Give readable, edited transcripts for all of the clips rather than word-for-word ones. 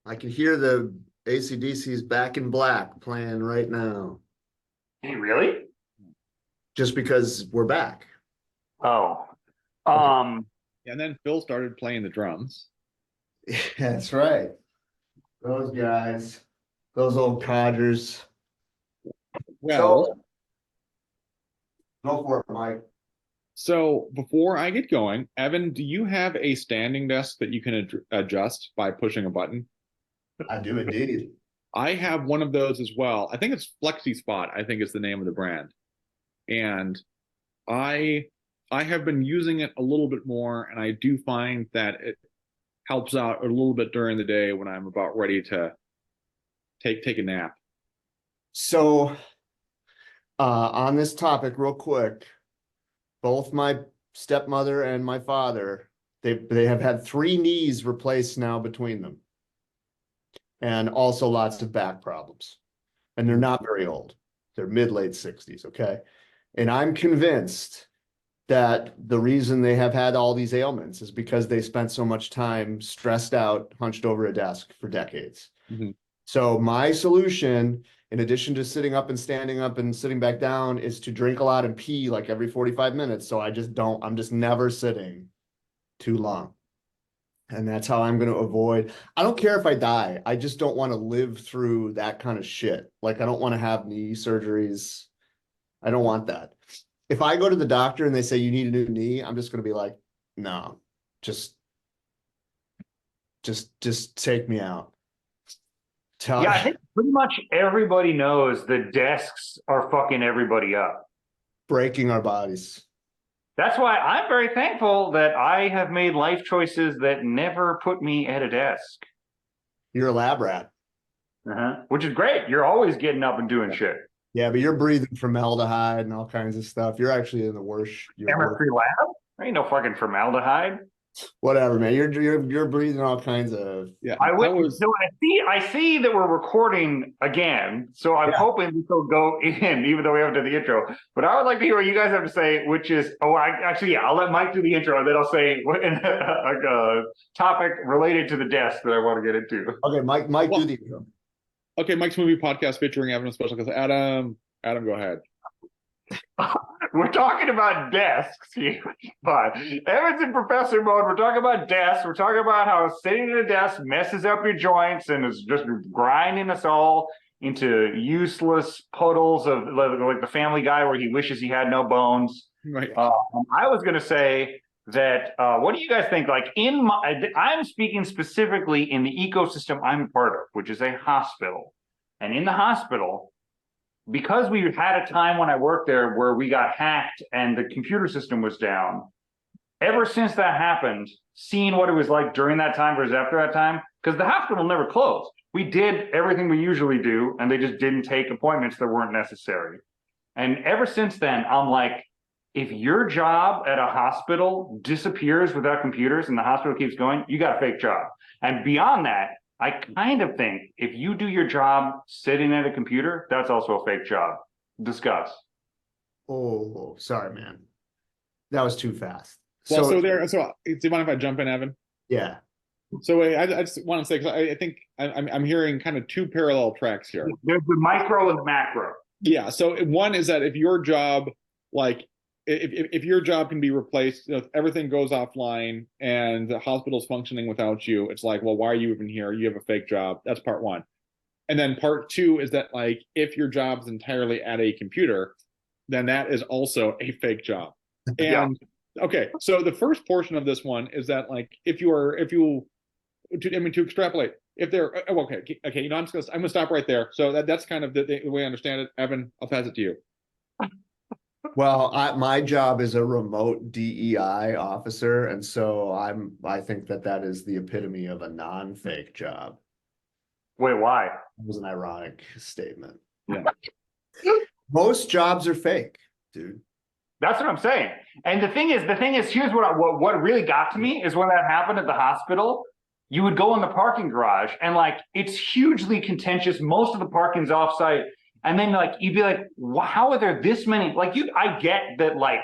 I can hear the AC/DC's Back in Black playing right now. Hey, really? Just because we're back. Oh, Okay. um, And then Phil started playing the drums. That's right. Those guys, those old codgers. Well, So, go for it, Mike. so before I get going, Evan, do you have a standing desk that you can adjust by pushing a button? I do indeed. I have one of those as well. I think it's Flexi Spot, I think is the name of the brand. And I I have been using it a little bit more, and I do find that it helps out a little bit during the day when I'm about ready to take a nap. So, on this topic, real quick, both my stepmother and my father, they have had 3 knees replaced now between them, and also lots of back problems. And they're not very old. They're mid-late 60s, okay? And I'm convinced that the reason they have had all these ailments is because they spent so much time stressed out, hunched over a desk for decades. Mm-hmm. So my solution, in addition to sitting up and standing up and sitting back down, is to drink a lot and pee like every 45 minutes. So I'm just never sitting too long. And that's how I'm going to avoid. I don't care if I die. I just don't want to live through that kind of shit. Like, I don't want to have knee surgeries. I don't want that. If I go to the doctor and they say you need a new knee, I'm just going to be like, no, just take me out. yeah, I think pretty much everybody knows the desks are fucking everybody up. Breaking our bodies. That's why I'm very thankful that I have made life choices that never put me at a desk. You're a lab rat. Which is great. You're always getting up and doing shit. Yeah, but you're breathing formaldehyde and all kinds of stuff. You're actually in the worst. Chemistry lab? There ain't no fucking formaldehyde. Whatever, man. You're breathing all kinds of. Yeah, I see that we're recording again, so I'm hoping this will go in, even though we haven't done the intro. But I would like to hear what you guys have to say, which is, I'll let Mike do the intro, and then I'll say a topic related to the desk that I want to get into. Okay, Mike, do the intro. Okay, Mike's Movie Podcast featuring Evan, a special guest. Adam, go ahead. We're talking about desks here. But Evan's in professor mode. We're talking about desks. We're talking about how sitting at a desk messes up your joints and is just grinding us all into useless puddles of like the Family Guy where he wishes he had no bones. Right. I was going to say that what do you guys think? Like I'm speaking specifically in the ecosystem I'm a part of, which is a hospital. And in the hospital, because we had a time when I worked there where we got hacked and the computer system was down, ever since that happened, seeing what it was like during that time versus after that time, because the hospital never closed. We did everything we usually do, and they just didn't take appointments that weren't necessary. And ever since then, I'm like, if your job at a hospital disappears without computers and the hospital keeps going, you got a fake job. And beyond that, I kind of think if you do your job sitting at a computer, that's also a fake job. Discuss. Oh, sorry, man. That was too fast. Well, so do you mind if I jump in, Evan? Yeah. So I just want to say, because I think I'm hearing kind of two parallel tracks here. There's the micro and the macro. Yeah. So one is that if your job, like, if your job can be replaced, if everything goes offline and the hospital's functioning without you, it's like, well, why are you even here? You have a fake job. That's part one. And then part two is that, like, if your job's entirely at a computer, then that is also a fake job. And okay, so the first portion of this one is that, like, to extrapolate, if they're okay, I'm gonna stop right there. So that's kind of the way I understand it. Evan, I'll pass it to you. Well, my job is a remote DEI officer, and so I think that is the epitome of a non-fake job. Wait, why? That was an ironic statement. Yeah. Most jobs are fake, dude. That's what I'm saying. And the thing is, here's what really got to me is when that happened at the hospital. You would go in the parking garage, and like it's hugely contentious. Most of the parking's offsite. And then, like, you'd be like, how are there this many? Like, I get that, like,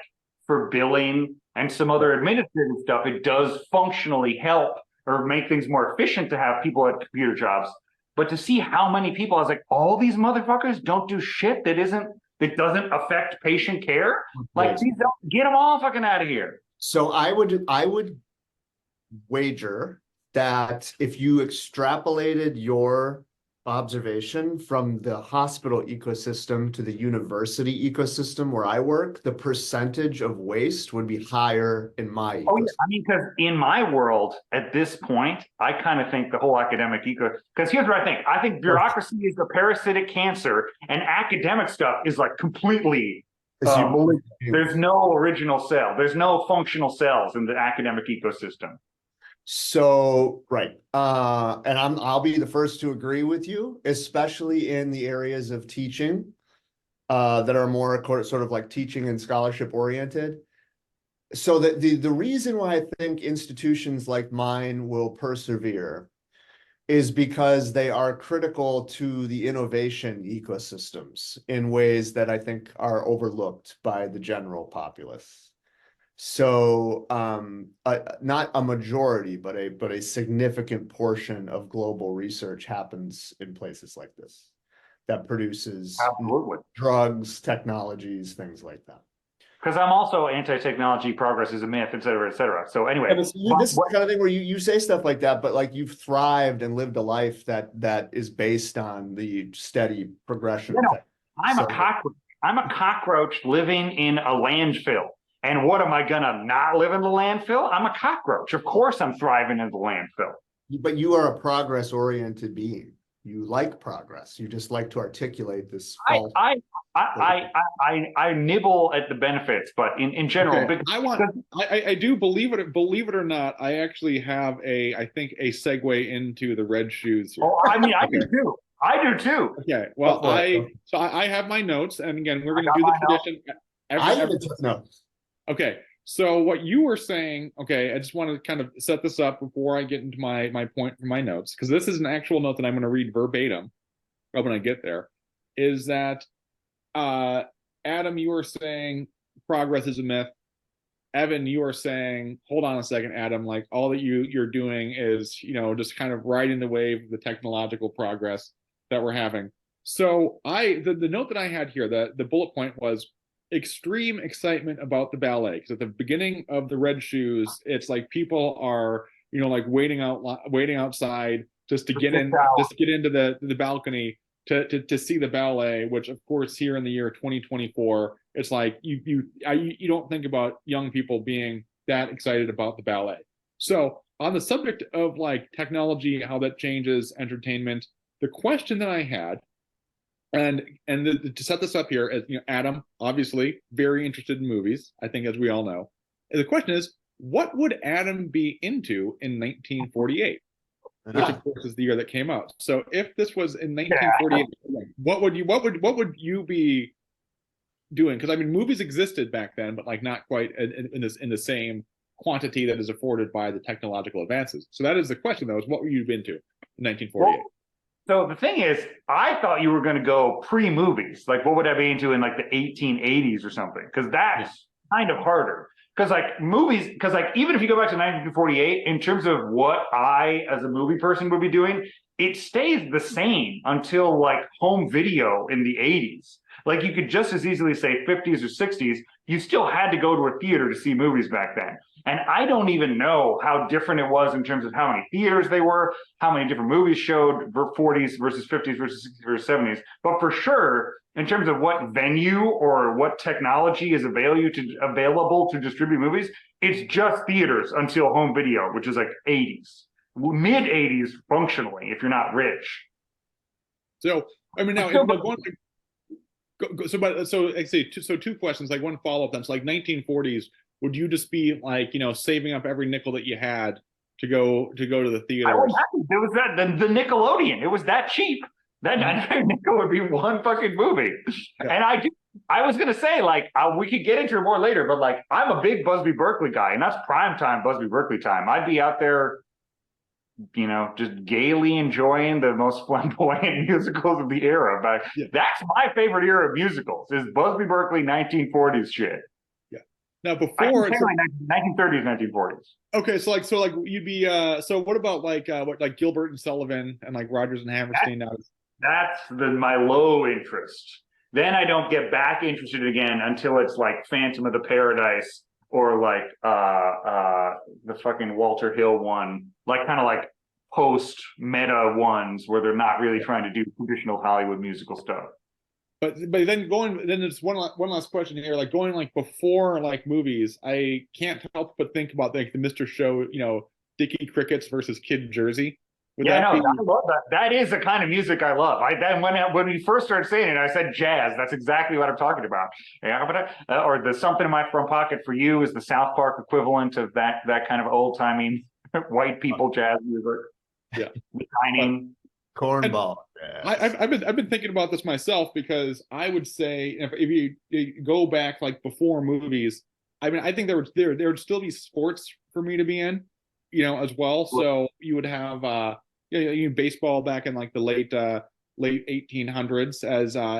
for billing and some other administrative stuff, it does functionally help or make things more efficient to have people at computer jobs. But to see how many people, I was like, all these motherfuckers don't do shit that doesn't affect patient care. Like, these don't, get them all fucking out of here. So I would wager that if you extrapolated your observation from the hospital ecosystem to the university ecosystem where I work, the percentage of waste would be higher in my ecosystem. Oh, yeah. I mean, because in my world, at this point, I kind of think the whole academic because here's what I think. I think bureaucracy is a parasitic cancer, and academic stuff is like completely there's no original cell. There's no functional cells in the academic ecosystem. So, right. And I'll be the first to agree with you, especially in the areas of teaching, that are more sort of like teaching and scholarship oriented. So the reason why I think institutions like mine will persevere is because they are critical to the innovation ecosystems in ways that I think are overlooked by the general populace. So not a majority, but a significant portion of global research happens in places like this that produces drugs, technologies, things like that. Because I'm also anti-technology, progress is a myth, et cetera, et cetera. So anyway, this is the kind of thing where you say stuff like that, but like you've thrived and lived a life that is based on the steady progression. I'm a cockroach. I'm a cockroach living in a landfill. And what am I gonna not live in the landfill? I'm a cockroach. Of course I'm thriving in the landfill. But you are a progress-oriented being. You like progress. You just like to articulate this. I nibble at the benefits, but in general, okay. I do believe it or not. I actually have I think a segue into the red shoes here. Oh, I mean, I do too. I do too. Okay. Well, I have my notes, and again, we're going to do the tradition. I even took notes. Okay. So what you were saying, okay, I just want to kind of set this up before I get into my point from my notes, because this is an actual note that I'm going to read verbatim when I get there, is that Adam, you were saying progress is a myth. Evan, you are saying, hold on a second, Adam, like all that you're doing is, just kind of riding the wave of the technological progress that we're having. So the note that I had here, the bullet point was extreme excitement about the ballet, because at the beginning of the red shoes, it's like people are like waiting outside just to get into the balcony to see the ballet, which of course here in the year 2024, it's like you don't think about young people being that excited about the ballet. So on the subject of like technology, how that changes entertainment, the question that I had, and to set this up here, as Adam, obviously very interested in movies, I think, as we all know. The question is, what would Adam be into in 1948? Which of course is the year that came out. So if this was in 1948, what would you be doing? Because I mean, movies existed back then, but like not quite in the same quantity that is afforded by the technological advances. So that is the question, though: is what would you be into in 1948? Well, so the thing is, I thought you were going to go pre-movies. Like, what would I be into in like the 1880s or something? Because that's kind of harder. Because like movies, because like even if you go back to 1948, in terms of what I as a movie person would be doing, it stays the same until like home video in the 80s. Like you could just as easily say 50s or 60s, you still had to go to a theater to see movies back then. And I don't even know how different it was in terms of how many theaters they were, how many different movies showed 40s versus 50s versus 60s versus 70s. But for sure, in terms of what venue or what technology is available to distribute movies, it's just theaters until home video, which is like 80s, mid 80s functionally, if you're not rich. So, I mean, now, two questions, like one follow-up then. So like 1940s, would you just be like, saving up every nickel that you had to go to the theater? It was the Nickelodeon. It was that cheap. That nickel would be one fucking movie. Yeah. And I was gonna say, like, we could get into it more later, but like, I'm a big Busby Berkeley guy, and that's prime time Busby Berkeley time. I'd be out there, just gaily enjoying the most flamboyant musicals of the era. But that's my favorite era of musicals, is Busby Berkeley 1940s shit. Now I can before, say like 1930s, 1940s. okay, so like you'd be so what about like Gilbert and Sullivan and like Rogers and Hammerstein now? That's my low interest. Then I don't get back interested again until it's like Phantom of the Paradise or like the fucking Walter Hill one, like kind of like post meta ones where they're not really trying to do traditional Hollywood musical stuff. But then there's one last question here. Like going like before like movies, I can't help but think about like the Mr. Show, Dickie Crickets versus Kid Jersey. Would Yeah, that no, be? I love that. That is the kind of music I love. When we first started saying it, I said jazz. That's exactly what I'm talking about. Yeah, but or the something in my front pocket for you is the South Park equivalent of that kind of old timey white people jazz music. Yeah, The Shining. Cornball. I've been thinking about this myself because I would say if you go back like before movies, I mean I think there would still be sports for me to be in, as well. So you would have baseball back in like the late 1800s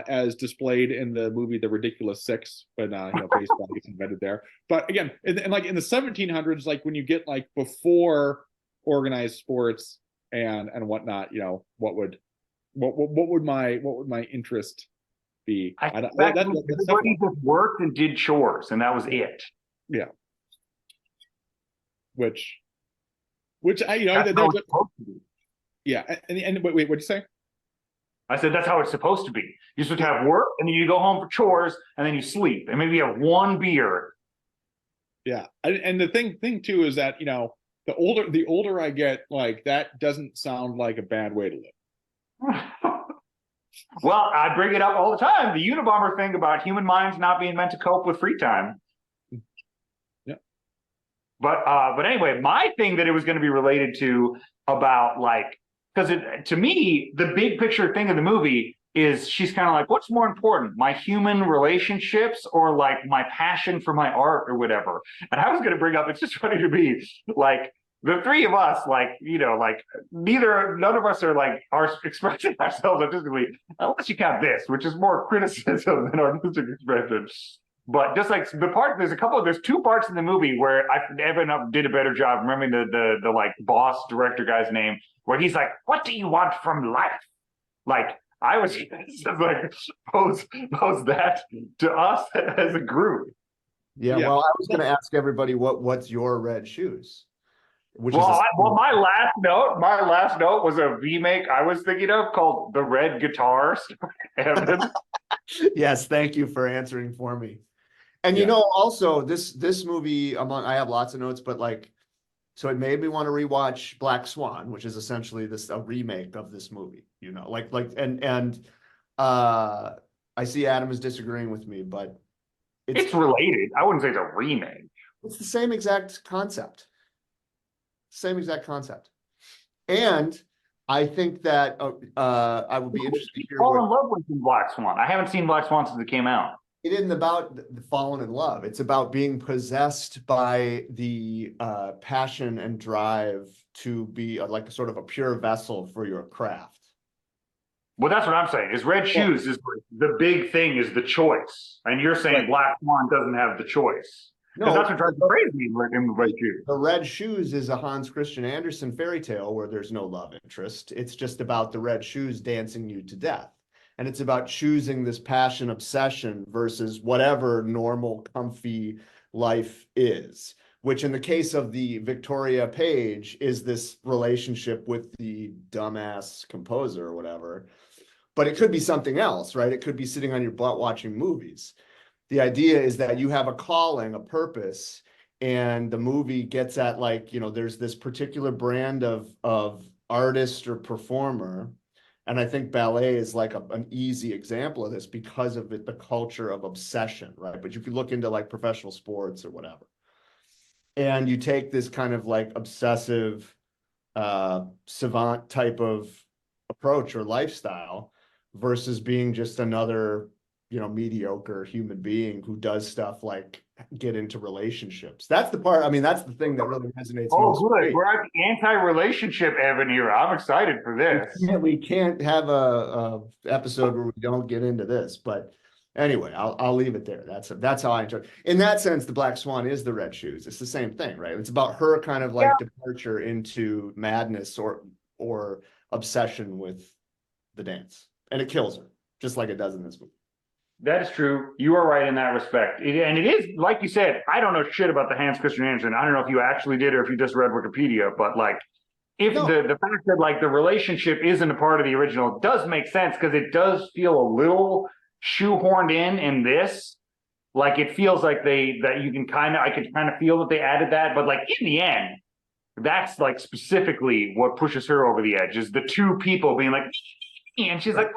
as displayed in the movie The Ridiculous Six, when baseball gets invented there. But again, and like in the 1700s, like when you get like before organized sports and whatnot, what would my interest be? Everybody just worked and did chores, and that was it. Yeah. Which I That's how it's supposed to be. yeah, and wait, what'd you say? I said that's how it's supposed to be. You're supposed to have work, and then you go home for chores, and then you sleep, and maybe you have one beer. Yeah, and the thing too is that the older I get, like that doesn't sound like a bad way to live. Well, I bring it up all the time. The Unabomber thing about human minds not being meant to cope with free time. Yeah. But anyway, my thing that it was going to be related to about like, because to me, the big picture thing of the movie is she's kind of like, what's more important, my human relationships or like my passion for my art or whatever? And I was going to bring up, it's just funny to me, like the three of us, like, like none of us are expressing ourselves artistically, unless you count this, which is more criticism than artistic expression. But just like there's two parts in the movie where Evan did a better job remembering the like boss director guy's name, where he's like, what do you want from life? Like, I was just like pose that to us as a group. Yeah, well, I was going to ask everybody what's your red shoes? My last note was a remake I was thinking of called The Red Guitar. Yes, thank you for answering for me. And also this movie, I have lots of notes, but like, so it made me want to rewatch Black Swan, which is essentially a remake of this movie. I see Adam is disagreeing with me, but it's related. I wouldn't say it's a remake. It's the same exact concept. And I think that I would be interested to hear fall in love with Black Swan. I haven't seen Black Swan since it came out. It isn't about the falling in love. It's about being possessed by the passion and drive to be like a sort of a pure vessel for your craft. Well, that's what I'm saying. Is Red Shoes is the big thing is the choice, and you're saying Black Swan doesn't have the choice. No, that's what drives me crazy in Red Shoes. The Red Shoes is a Hans Christian Andersen fairy tale where there's no love interest. It's just about the red shoes dancing you to death. And it's about choosing this passion obsession versus whatever normal, comfy life is, which in the case of the Victoria Page is this relationship with the dumbass composer or whatever. But it could be something else, right? It could be sitting on your butt watching movies. The idea is that you have a calling, a purpose, and the movie gets at like, there's this particular brand of artist or performer. And I think ballet is like an easy example of this because of the culture of obsession, right? But you could look into like professional sports or whatever. And you take this kind of like obsessive savant type of approach or lifestyle versus being just another, mediocre human being who does stuff like get into relationships. That's the part. I mean, that's the thing that really resonates. Oh, good. We're at the anti-relationship Evan here. I'm excited for this. We can't have a episode where we don't get into this, but Anyway, I'll leave it there. That's how I interpret. In that sense, the Black Swan is the red shoes. It's the same thing, right? It's about her kind of like departure into madness or obsession with the dance, and it kills her, just like it does in this movie. That is true. You are right in that respect. And it is, like you said, I don't know shit about the Hans Christian Andersen. I don't know if you actually did or if you just read Wikipedia, but like, if the fact that like the relationship isn't a part of the original does make sense, because it does feel a little shoehorned in this. Like it feels like I could kind of feel that they added that, but like in the end, that's like specifically what pushes her over the edge is the two people being like, and she's like,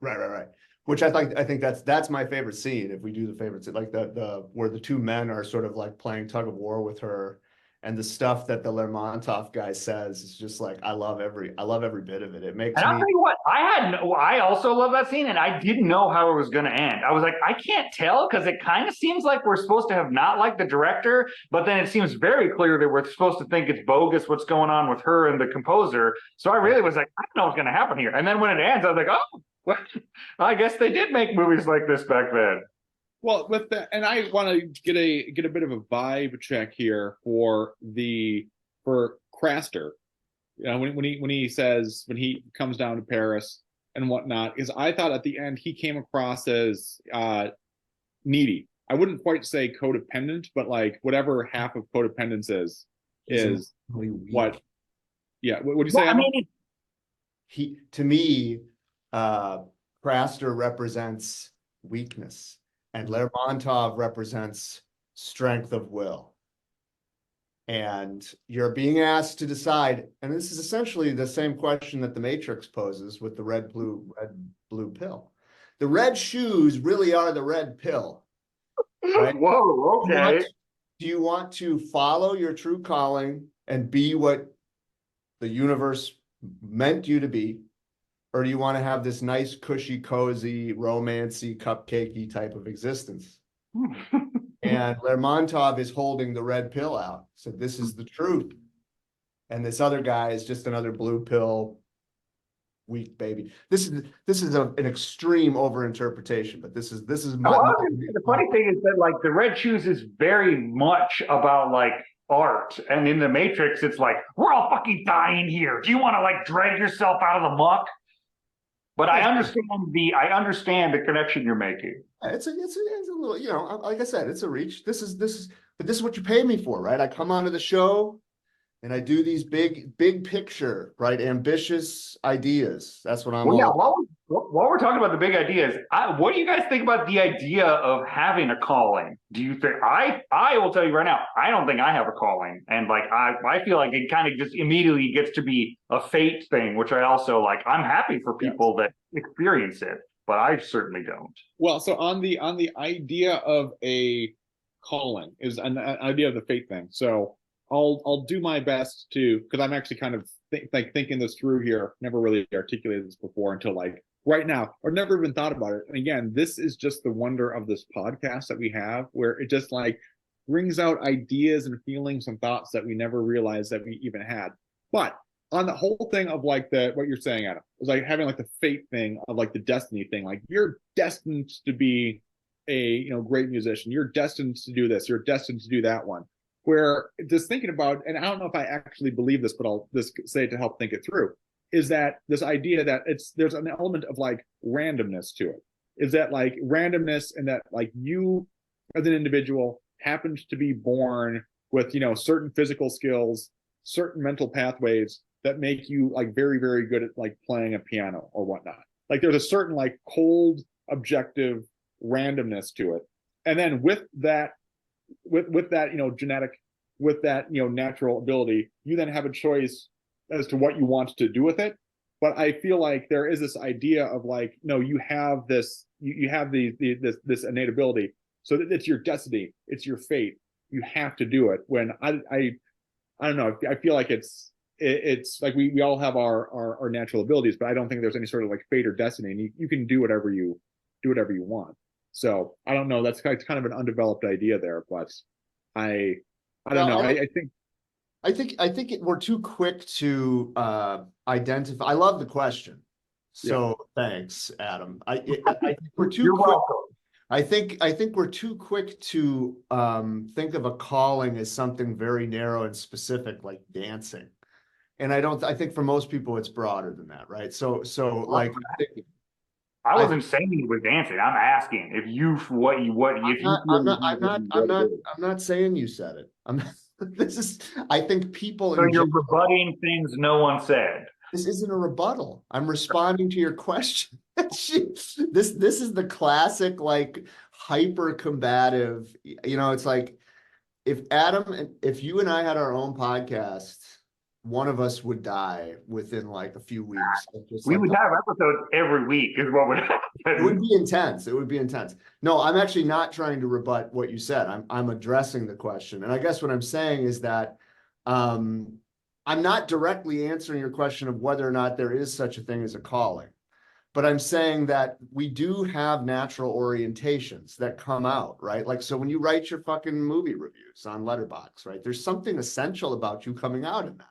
right. Which I think that's my favorite scene. If we do the favorites, like the where the two men are sort of like playing tug of war with her, and the stuff that the Lermontov guy says is just like I love every bit of it. It makes and I'll me. tell you what, I also love that scene, and I didn't know how it was going to end. I was like, I can't tell, because it kind of seems like we're supposed to have not liked the director, but then it seems very clear that we're supposed to think it's bogus what's going on with her and the composer. So I really was like, I don't know what's going to happen here. And then when it ends, I was like, oh, well, I guess they did make movies like this back then. Well, with that, and I want to get a bit of a vibe check here for Craster. You know, when he comes down to Paris and whatnot, is I thought at the end he came across as needy. I wouldn't quite say codependent, but like whatever half of codependence is what. Yeah, what would you say? Well, I mean, to me, Craster represents weakness, and Lermontov represents strength of will. And you're being asked to decide, and this is essentially the same question that the Matrix poses with the red blue pill. The red shoes really are the red pill, right? Whoa, okay. Do you want to follow your true calling and be what the universe meant you to be? Or do you want to have this nice, cushy, cozy, romancy, cupcakey type of existence? And Lermontov is holding the red pill out. So this is the truth. And this other guy is just another blue pill, weak baby. This is an extreme overinterpretation, but this is the funny thing is that like the red shoes is very much about like art, and in the Matrix it's like we're all fucking dying here. Do you want to like drag yourself out of the muck? But I understand the connection you're making. It's a little, you know, like I said, it's a reach. This is what you pay me for, right? I come onto the show and I do these big picture, right? Ambitious ideas. That's what I'm all about. While we're talking about the big ideas, what do you guys think about the idea of having a calling? Do you think I will tell you right now, I don't think I have a calling. And like I feel like it kind of just immediately gets to be a fate thing, which I also like. I'm happy for people that experience it, but I certainly don't. Well, so on the idea of a calling is an idea of the fate thing. So I'll do my best to, because I'm actually kind of thinking this through here. Never really articulated this before until like right now, or never even thought about it. And again, this is just the wonder of this podcast that we have, where it just like brings out ideas and feelings and thoughts that we never realized that we even had. But on the whole thing of like what you're saying, Adam, was like having like the fate thing of like the destiny thing. Like you're destined to be a great musician. You're destined to do this. You're destined to do that one. Where just thinking about, and I don't know if I actually believe this, but I'll just say it to help think it through, is that this idea that there's an element of like randomness to it. Is that like randomness, and that like you as an individual happened to be born with certain physical skills, certain mental pathways that make you like very, very good at like playing a piano or whatnot. Like there's a certain like cold, objective randomness to it. And then with that genetic, with that natural ability, you then have a choice as to what you want to do with it. But I feel like there is this idea of like, no, you have this, you have this innate ability, so that it's your destiny, it's your fate. You have to do it. When I don't know, I feel like it's like we all have our natural abilities, but I don't think there's any sort of like fate or destiny, and you can do whatever you want. So I don't know. That's kind of an undeveloped idea there, but I don't know. I think we're too quick to identify. I love the question. So thanks, Adam. I think we're too You're quick. welcome. I think we're too quick to think of a calling as something very narrow and specific, like dancing. And I think for most people it's broader than that, right? So like I wasn't saying it was dancing. I'm asking if you what you what if you I'm not saying you said it. This is, I think people so in you're general, rebutting things no one said. this isn't a rebuttal. I'm responding to your question. This is the classic, like, hyper combative, it's like if if you and I had our own podcast, one of us would die within like a few weeks. Just We like would have episodes every week is what would it happen. would be intense. It would be intense. No, I'm actually not trying to rebut what you said. I'm addressing the question. And I guess what I'm saying is that I'm not directly answering your question of whether or not there is such a thing as a calling. But I'm saying that we do have natural orientations that come out, right? Like, so when you write your fucking movie reviews on Letterboxd, right? There's something essential about you coming out in that.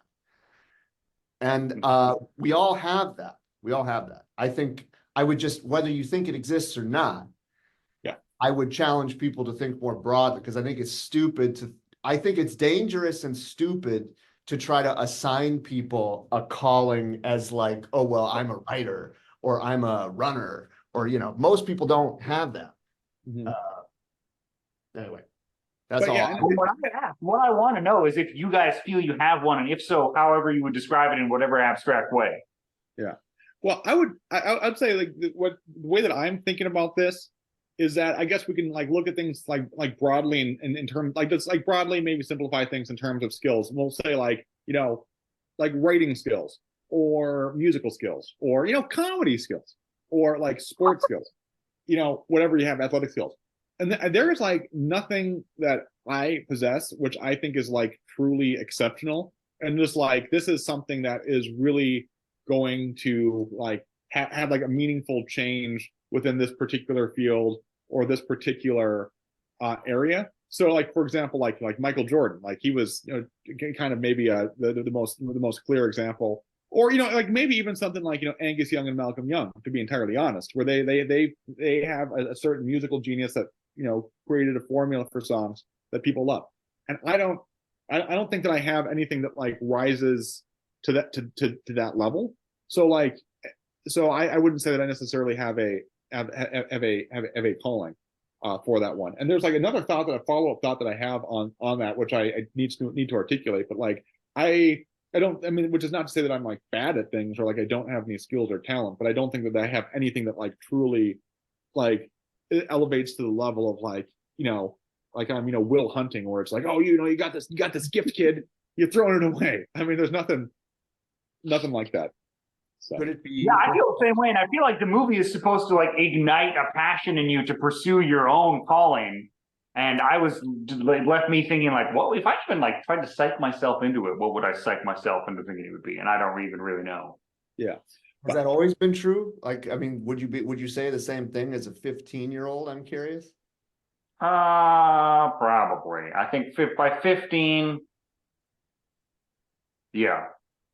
And we all have that. We all have that. I think I would just, whether you think it exists or not, yeah, I would challenge people to think more broadly, because I think it's stupid I think it's dangerous and stupid to try to assign people a calling as like, oh, well, I'm a writer or I'm a runner, or, most people don't have that. mm-hmm. Anyway, that's all. Yeah, What I want to know is if you guys feel you have one, and if so, however you would describe it in whatever abstract way. Yeah. Well, I'd say like the way that I'm thinking about this is that I guess we can like look at things like broadly in terms like just like broadly maybe simplify things in terms of skills. And we'll say like, like writing skills or musical skills or comedy skills or like sports skills, whatever you have, athletic skills. And there's like nothing that I possess which I think is like truly exceptional, and just like this is something that is really going to like have like a meaningful change within this particular field or this particular area. So like for example, like Michael Jordan, like he was kind of maybe the most clear example, or like maybe even something like Angus Young and Malcolm Young, to be entirely honest, where they have a certain musical genius that created a formula for songs that people love. And I don't think that I have anything that like rises to that level. So like, I wouldn't say that I necessarily have a calling for that one. And there's like another thought, that a follow-up thought that I have on that, which I need to articulate. But like I mean, which is not to say that I'm like bad at things or like I don't have any skills or talent, but I don't think that I have anything that like truly like it elevates to the level of like like I'm Will Hunting, where it's like, oh, you got this gift, kid, you're throwing it away. I mean, there's nothing like that. So. Could it be? Yeah, I feel the same way, and I feel like the movie is supposed to like ignite a passion in you to pursue your own calling. And I was left me thinking like, well, if I even like tried to psych myself into it, what would I psych myself into thinking it would be? And I don't even really know. Yeah. Has that always been true? Like, I mean, would you say the same thing as a 15-year-old? I'm curious. Probably. I think by 15. Yeah.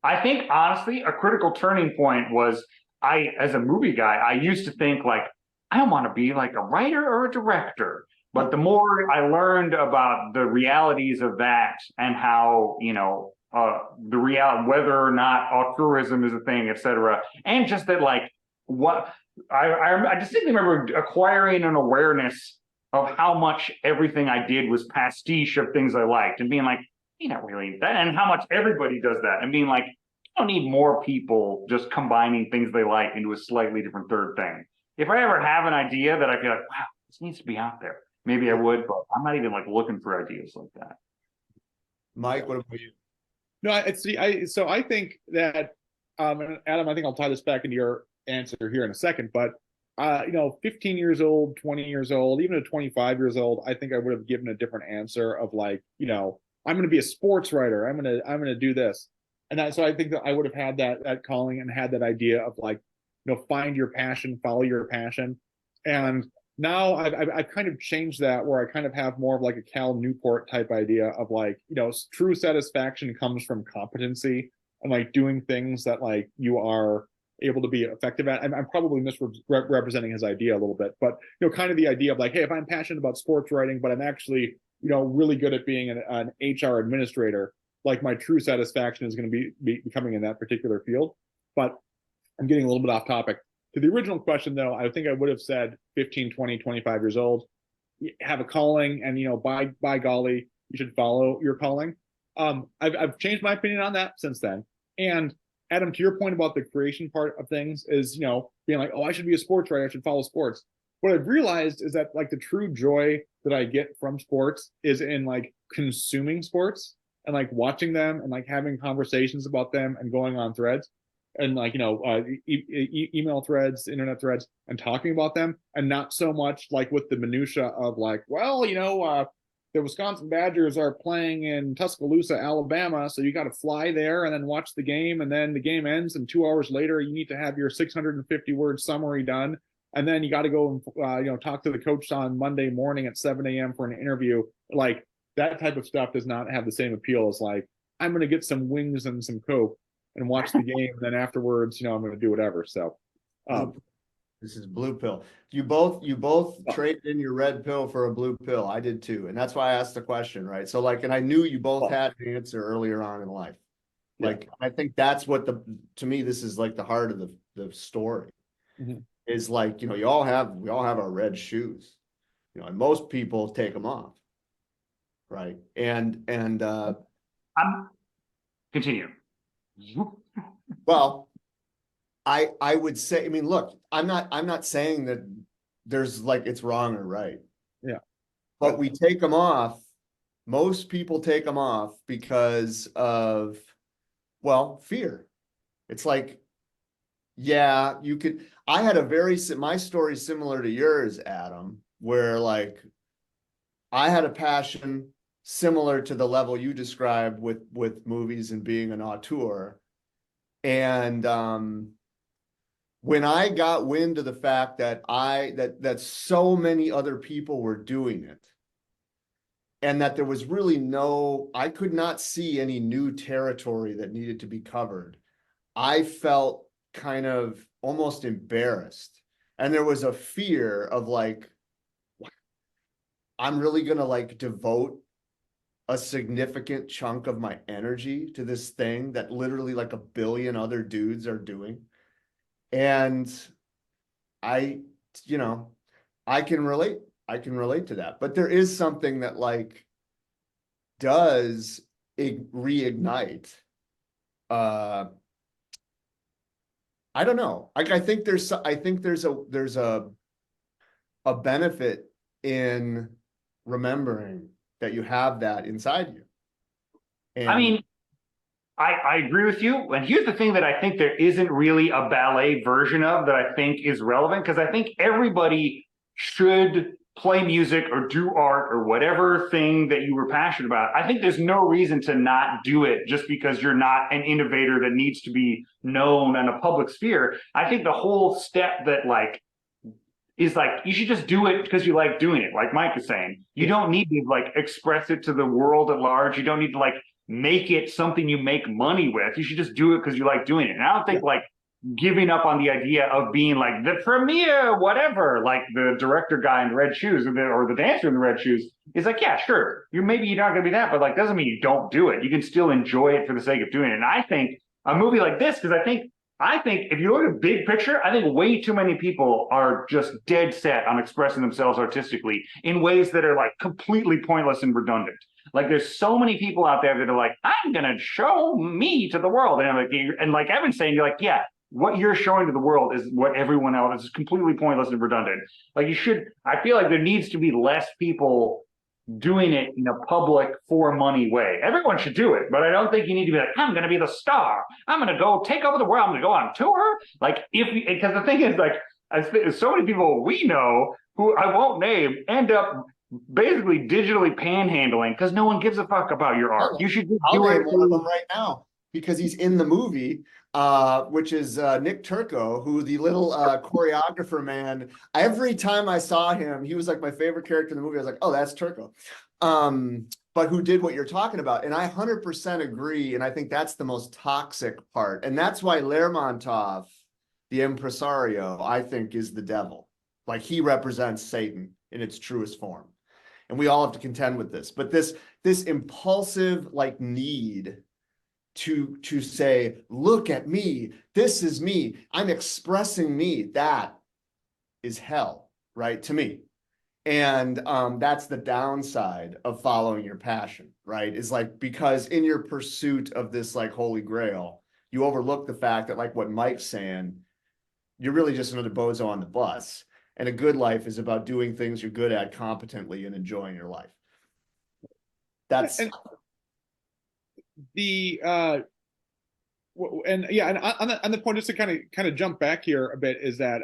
I think honestly, a critical turning point was as a movie guy, I used to think like, I don't want to be like a writer or a director. But the more I learned about the realities of that and how, the reality, whether or not altruism is a thing, etc., and just that like what I distinctly remember acquiring an awareness of how much everything I did was pastiche of things I liked, and being like, you don't really need that, and how much everybody does that, and being like, you don't need more people just combining things they like into a slightly different third thing. If I ever have an idea that I feel like, wow, this needs to be out there, maybe I would, but I'm not even like looking for ideas like that. Mike, what about you? No, I think that, and Adam, I think I'll tie this back into your answer here in a second, but 15 years old, 20 years old, even at 25 years old, I think I would have given a different answer of like, I'm going to be a sports writer. I'm going to do this. And so I think that I would have had that calling and had that idea of like, find your passion, follow your passion. And now I've kind of changed that, where I kind of have more of like a Cal Newport type idea of like, true satisfaction comes from competency and like doing things that like you are able to be effective at. I'm probably misrepresenting his idea a little bit, but kind of the idea of like, hey, if I'm passionate about sports writing, but I'm actually really good at being an HR administrator, like my true satisfaction is going to be becoming in that particular field. But I'm getting a little bit off topic. To the original question, though, I think I would have said 15, 20, 25 years old, have a calling, and by golly, you should follow your calling. I've changed my opinion on that since then. And Adam, to your point about the creation part of things is, being like, oh, I should be a sports writer, I should follow sports. What I've realized is that like the true joy that I get from sports is in like consuming sports and like watching them and like having conversations about them and going on threads and like email threads, internet threads, and talking about them, and not so much like with the minutia of like, well, the Wisconsin Badgers are playing in Tuscaloosa, Alabama, so you got to fly there and then watch the game, and then the game ends, and 2 hours later you need to have your 650-word summary done, and then you got to go and talk to the coach on Monday morning at 7 a.m. for an interview. Like that type of stuff does not have the same appeal as like, I'm going to get some wings and some Coke and watch the game, and then afterwards, I'm going to do whatever. So, this is blue pill. You both traded in your red pill for a blue pill. I did too, and that's why I asked the question, right? So, like, and I knew you both had an answer earlier on in life. Like, I think that's what to me, this is like the heart of the story. Mm-hmm. Is like, we all have our red shoes, and most people take them off, right? And continue. Well, I would say, I mean, look, I'm not saying that there's like it's wrong or right. Yeah. But we take them off. Most people take them off because of, well, fear. It's like, yeah, I had my story similar to yours, Adam, where like I had a passion similar to the level you described with movies and being an auteur. And when I got wind of the fact that that so many other people were doing it, and that there was really I could not see any new territory that needed to be covered, I felt kind of almost embarrassed. And there was a fear of like, I'm really gonna like devote a significant chunk of my energy to this thing that literally like a billion other dudes are doing. And I can relate to that, but there is something that like does reignite. I don't know. Like, I think there's a benefit in remembering that you have that inside you. And I mean, I agree with you. And here's the thing that I think there isn't really a ballet version of that I think is relevant, because I think everybody should play music or do art or whatever thing that you were passionate about. I think there's no reason to not do it just because you're not an innovator that needs to be known in a public sphere. I think the whole step that like is like, you should just do it because you like doing it. Like Mike is saying, you don't need to like express it to the world at large. You don't need to like make it something you make money with. You should just do it because you like doing it. And I don't think like giving up on the idea of being like the premiere, whatever, like the director guy in the red shoes or the dancer in the red shoes is like, yeah, sure. You're not going to be that, but like, doesn't mean you don't do it. You can still enjoy it for the sake of doing it. And I think a movie like this, because I think if you look at the big picture, I think way too many people are just dead set on expressing themselves artistically in ways that are like completely pointless and redundant. Like there's so many people out there that are like, I'm going to show me to the world. And like Evan's saying, you're like, yeah, what you're showing to the world is what everyone else is completely pointless and redundant. Like I feel like there needs to be less people doing it in a public for money way. Everyone should do it, but I don't think you need to be like, I'm going to be the star. I'm going to go take over the world. I'm going to go on tour. Like because the thing is like, so many people we know who I won't name end up basically digitally panhandling because no one gives a fuck about your art. You should just I'll name one of them right now because he's in the movie, which is Nick Turco, who the little choreographer man. Every time I saw him, he was like my favorite character in the movie. I was like, oh, that's Turco. But who did what you're talking about. And I 100% agree. And I think that's the most toxic part. And that's why Lermontov the impresario, I think, is the devil. Like he represents Satan in its truest form. And we all have to contend with this. But this impulsive like need to say, look at me, this is me, I'm expressing me, that is hell, right? To me. And that's the downside of following your passion, right? Is like, because in your pursuit of this like holy grail, you overlook the fact that, like what Mike's saying, you're really just another bozo on the bus. And a good life is about doing things you're good at competently and enjoying your life. That's And the and yeah, and on the point, just to kind of jump back here a bit, is that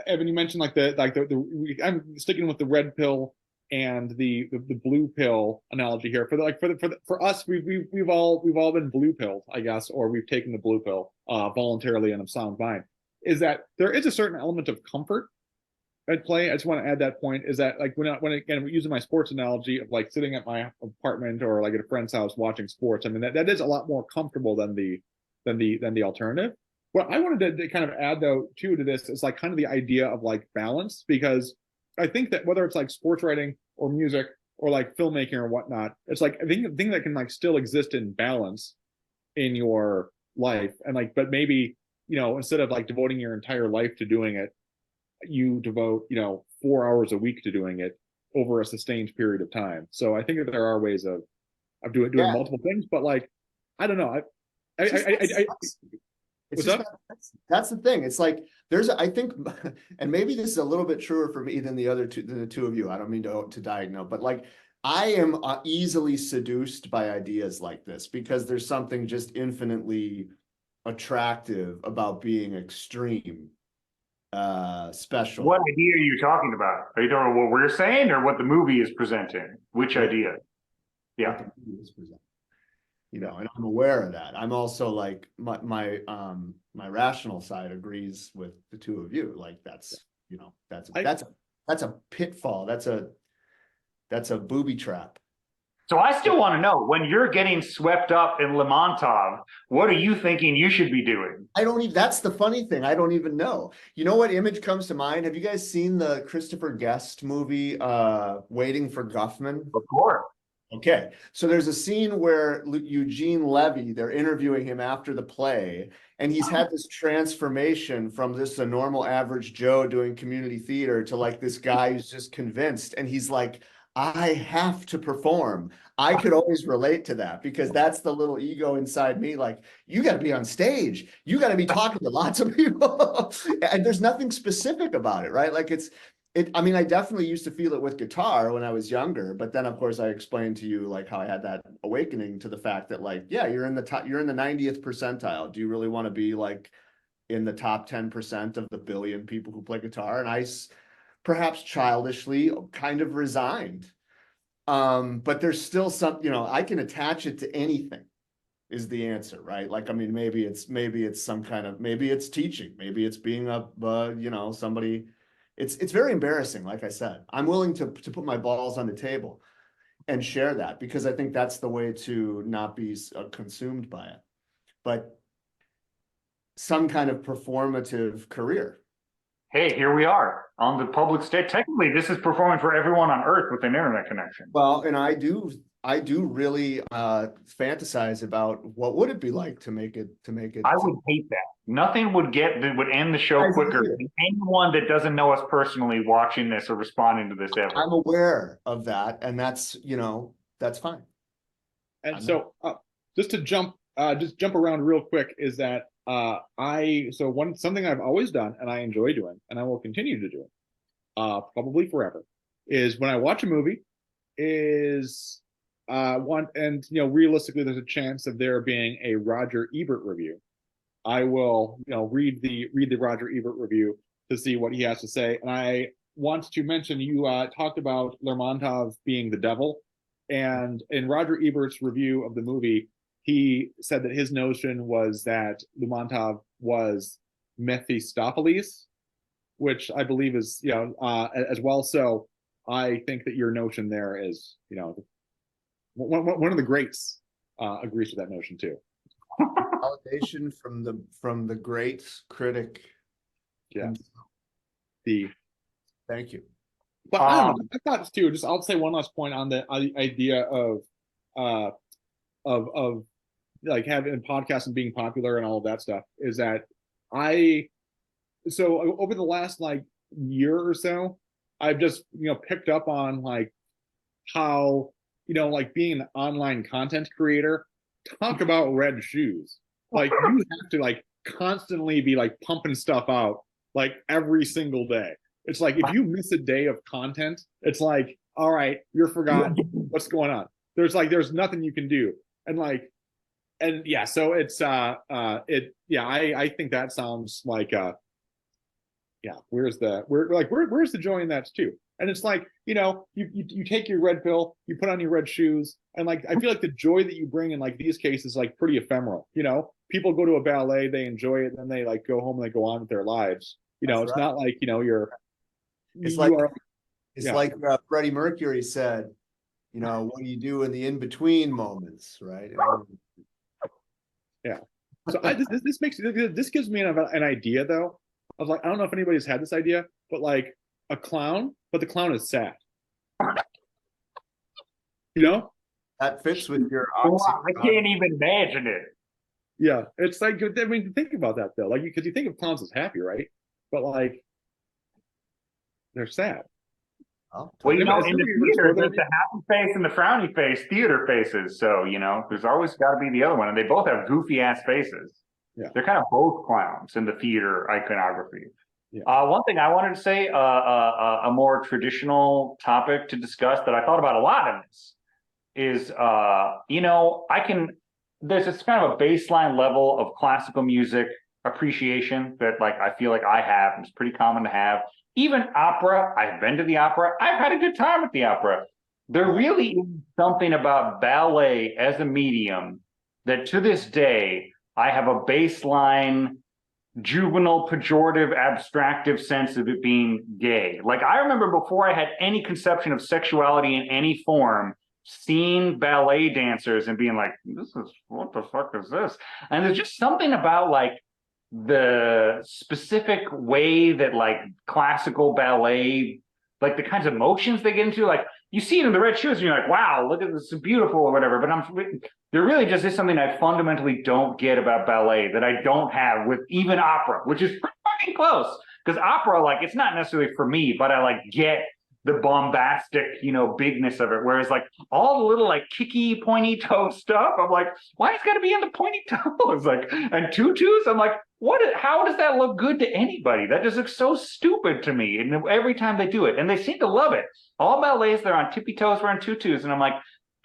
Evan, you mentioned I'm sticking with the red pill and the blue pill analogy here. For us, we've all been blue pilled, I guess, or we've taken the blue pill voluntarily and of sound mind. Is that there is a certain element of comfort at play. I just want to add that point, is that like when again, we're using my sports analogy of like sitting at my apartment or like at a friend's house watching sports. I mean, that is a lot more comfortable than the alternative. What I wanted to kind of add though too to this is like kind of the idea of like balance, because I think that whether it's like sports writing or music or like filmmaking or whatnot, it's like I think the thing that can like still exist in balance in your life, and like, but maybe, you know, instead of like devoting your entire life to doing it, you devote, you know, 4 hours a week to doing it over a sustained period of time. So I think that there are ways of doing multiple things, but like, I don't know. It's just that's the thing. It's like I think, and maybe this is a little bit truer for me than the two of you. I don't mean to diagnose, but like I am easily seduced by ideas like this, because there's something just infinitely attractive about being extreme, special. What idea are you talking about? Are you talking about what we're saying or what the movie is presenting? Which idea? Yeah. You know, and I'm aware of that. I'm also like my rational side agrees with the two of you. Like that's, you know, that's a pitfall. That's a booby trap. So I still want to know, when you're getting swept up in Lermontov, what are you thinking you should be doing? That's the funny thing. I don't even know. You know what image comes to mind? Have you guys seen the Christopher Guest movie, Waiting for Guffman? Of course. Okay, so there's a scene where Eugene Levy, they're interviewing him after the play, and he's had this transformation from this a normal average Joe doing community theater to like this guy who's just convinced, and he's like, I have to perform. I could always relate to that, because that's the little ego inside me. Like, you got to be on stage. You got to be talking to lots of people. And there's nothing specific about it, right? Like I mean, I definitely used to feel it with guitar when I was younger, but then of course I explained to you like how I had that awakening to the fact that like, yeah, you're in the 90th percentile. Do you really want to be like in the top 10% of the billion people who play guitar? And I perhaps childishly kind of resigned. But there's still some, you know, I can attach it to anything is the answer, right? Like, I mean, maybe it's some kind of, maybe it's teaching, maybe it's being you know, somebody. It's very embarrassing. Like I said, I'm willing to put my balls on the table and share that, because I think that's the way to not be consumed by it. But some kind of performative career. Hey, here we are on the public stage. Technically, this is performing for everyone on Earth with an internet connection. Well, and I do really fantasize about what would it be like to make it. I would hate that. Nothing would end the show quicker than anyone that doesn't know us personally watching this or responding to this ever. I'm aware of that, and that's, you know, that's fine. And so just to jump around real quick, is that something I've always done and I enjoy doing and I will continue to do probably forever, is when I watch a movie, is and you know, realistically there's a chance of there being a Roger Ebert review. I will, you know, read the Roger Ebert review to see what he has to say. And I want to mention, you talked about Lermontov being the devil, and in Roger Ebert's review of the movie, he said that his notion was that Lermontov was Mephistopheles, which I believe is, you know, as well. So I think that your notion there is, you know, one of the greats agrees with that notion too. Validation from the great critic. Yeah. himself. The Thank you. But I don't know. I thought too. Just I'll say one last point on the idea uh of like having podcasts and being popular and all of that stuff is that I so over the last like year or so, I've just picked up on like how like being an online content creator, talk about red shoes. Like you have to like constantly be like pumping stuff out like every single day. It's like if you miss a day of content, it's like, all right, you're forgotten. What's going on? There's nothing you can do. And like, and yeah, so it's I think that sounds like where's the joy in that too? And it's like, you take your red pill, you put on your red shoes, and like I feel like the joy that you bring in like these cases like pretty ephemeral. People go to a ballet, they enjoy it, and then they like go home and they go on with their lives. That's It's right. not like It's you like are it's yeah. like Freddie Mercury said, what do you do in the in-between moments, right? Yeah. So this gives me an idea though of like I don't know if anybody's had this idea, but like a clown, but the clown is sad. That fits with your Wow, I can't even imagine it. Yeah, it's like I mean think about that though, like because you think of clowns as happy, right? But like they're sad. Oh, Well, Has in anybody the ever theater, explored that there's the happy face and the frowny face, theater faces. So, there's always got to be the other one. And they both have goofy ass faces. Yeah. They're kind of both clowns in the theater iconography. Yeah. One thing I wanted to say, a more traditional topic to discuss that I thought about a lot in this is, there's this kind of a baseline level of classical music appreciation that like I feel like I have, and it's pretty common to have. Even opera, I've been to the opera. I've had a good time at the opera. There really is something about ballet as a medium that to this day, I have a baseline juvenile, pejorative, abstractive sense of it being gay. Like I remember before I had any conception of sexuality in any form, seeing ballet dancers and being like, what the fuck is this? And there's just something about like the specific way that like classical ballet, like the kinds of motions they get into, like you see it in the red shoes and you're like, wow, look at this, it's beautiful or whatever. But there really just is something I fundamentally don't get about ballet that I don't have with even opera, which is pretty fucking close. Because opera, like, it's not necessarily for me, but I like get the bombastic, bigness of it. Whereas like all the little like kicky pointy toe stuff, I'm like, why it's got to be in the pointy toes? Like, and tutus, I'm like, how does that look good to anybody? That just looks so stupid to me. And every time they do it, and they seem to love it. All ballets, they're on tippy toes, wearing tutus, and I'm like,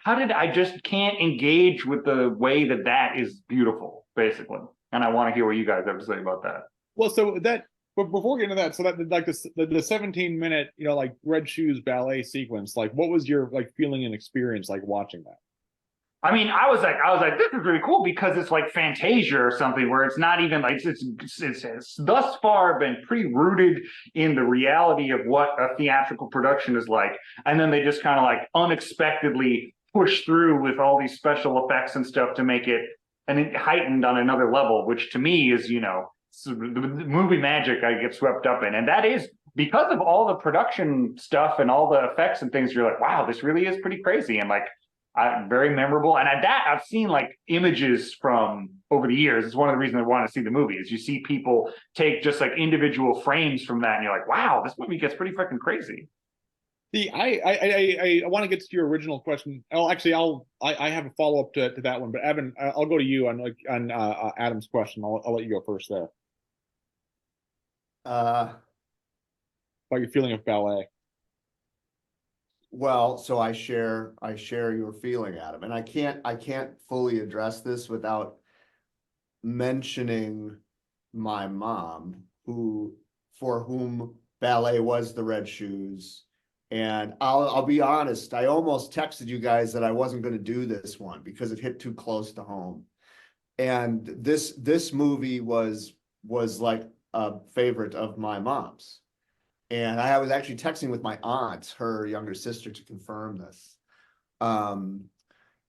I just can't engage with the way that is beautiful, basically. And I want to hear what you guys have to say about that. Well, but before getting into that, so that like the 17-minute, like red shoes ballet sequence, like what was your like feeling and experience like watching that? I mean, I was like, this is really cool because it's like Fantasia or something where it's not even like it's thus far been pre-rooted in the reality of what a theatrical production is like, and then they just kind of like unexpectedly push through with all these special effects and stuff to make it heightened on another level, which to me is the movie magic I get swept up in, and that is because of all the production stuff and all the effects and things. You're like, wow, this really is pretty crazy and like very memorable. And I've seen like images from over the years. It's one of the reasons I want to see the movie is you see people take just like individual frames from that, and you're like, wow, this movie gets pretty fucking crazy. I want to get to your original question. Oh, actually, I have a follow up to that one, but Evan, I'll go to you on Adam's question. I'll let you go first there. About your feeling of ballet. Well, so I share your feeling, Adam, and I can't fully address this without mentioning my mom, for whom ballet was the red shoes. And I'll be honest, I almost texted you guys that I wasn't going to do this one because it hit too close to home. And this movie was like a favorite of my mom's. And I was actually texting with my aunt, her younger sister, to confirm this.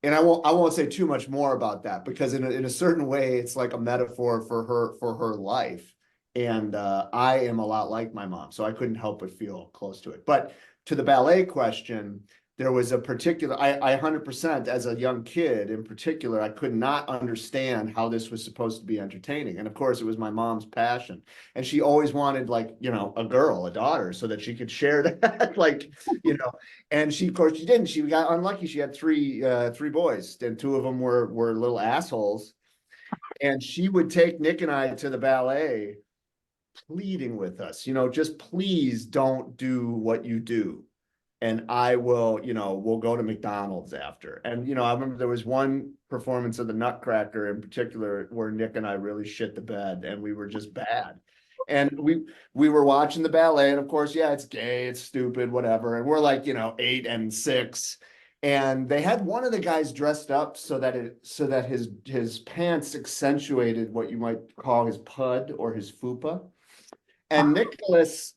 And I won't say too much more about that because in a certain way, it's like a metaphor for her life. And I am a lot like my mom, so I couldn't help but feel close to it. But to the ballet question, there was a particular, I 100% as a young kid in particular, I could not understand how this was supposed to be entertaining. And of course, it was my mom's passion. And she always wanted, like, a girl, a daughter, so that she could share that, like, and she, of course, she didn't. She got unlucky. She had three boys, and two of them were little assholes. And she would take Nick and I to the ballet, pleading with us, just please don't do what you do. And I will, we'll go to McDonald's after. And, I remember there was one performance of the Nutcracker in particular where Nick and I really shit the bed and we were just bad. And we were watching the ballet, and of course, yeah, it's gay, it's stupid, whatever. And we're like, 8 and 6. And they had one of the guys dressed up so that his pants accentuated what you might call his pud or his fupa. And Nicholas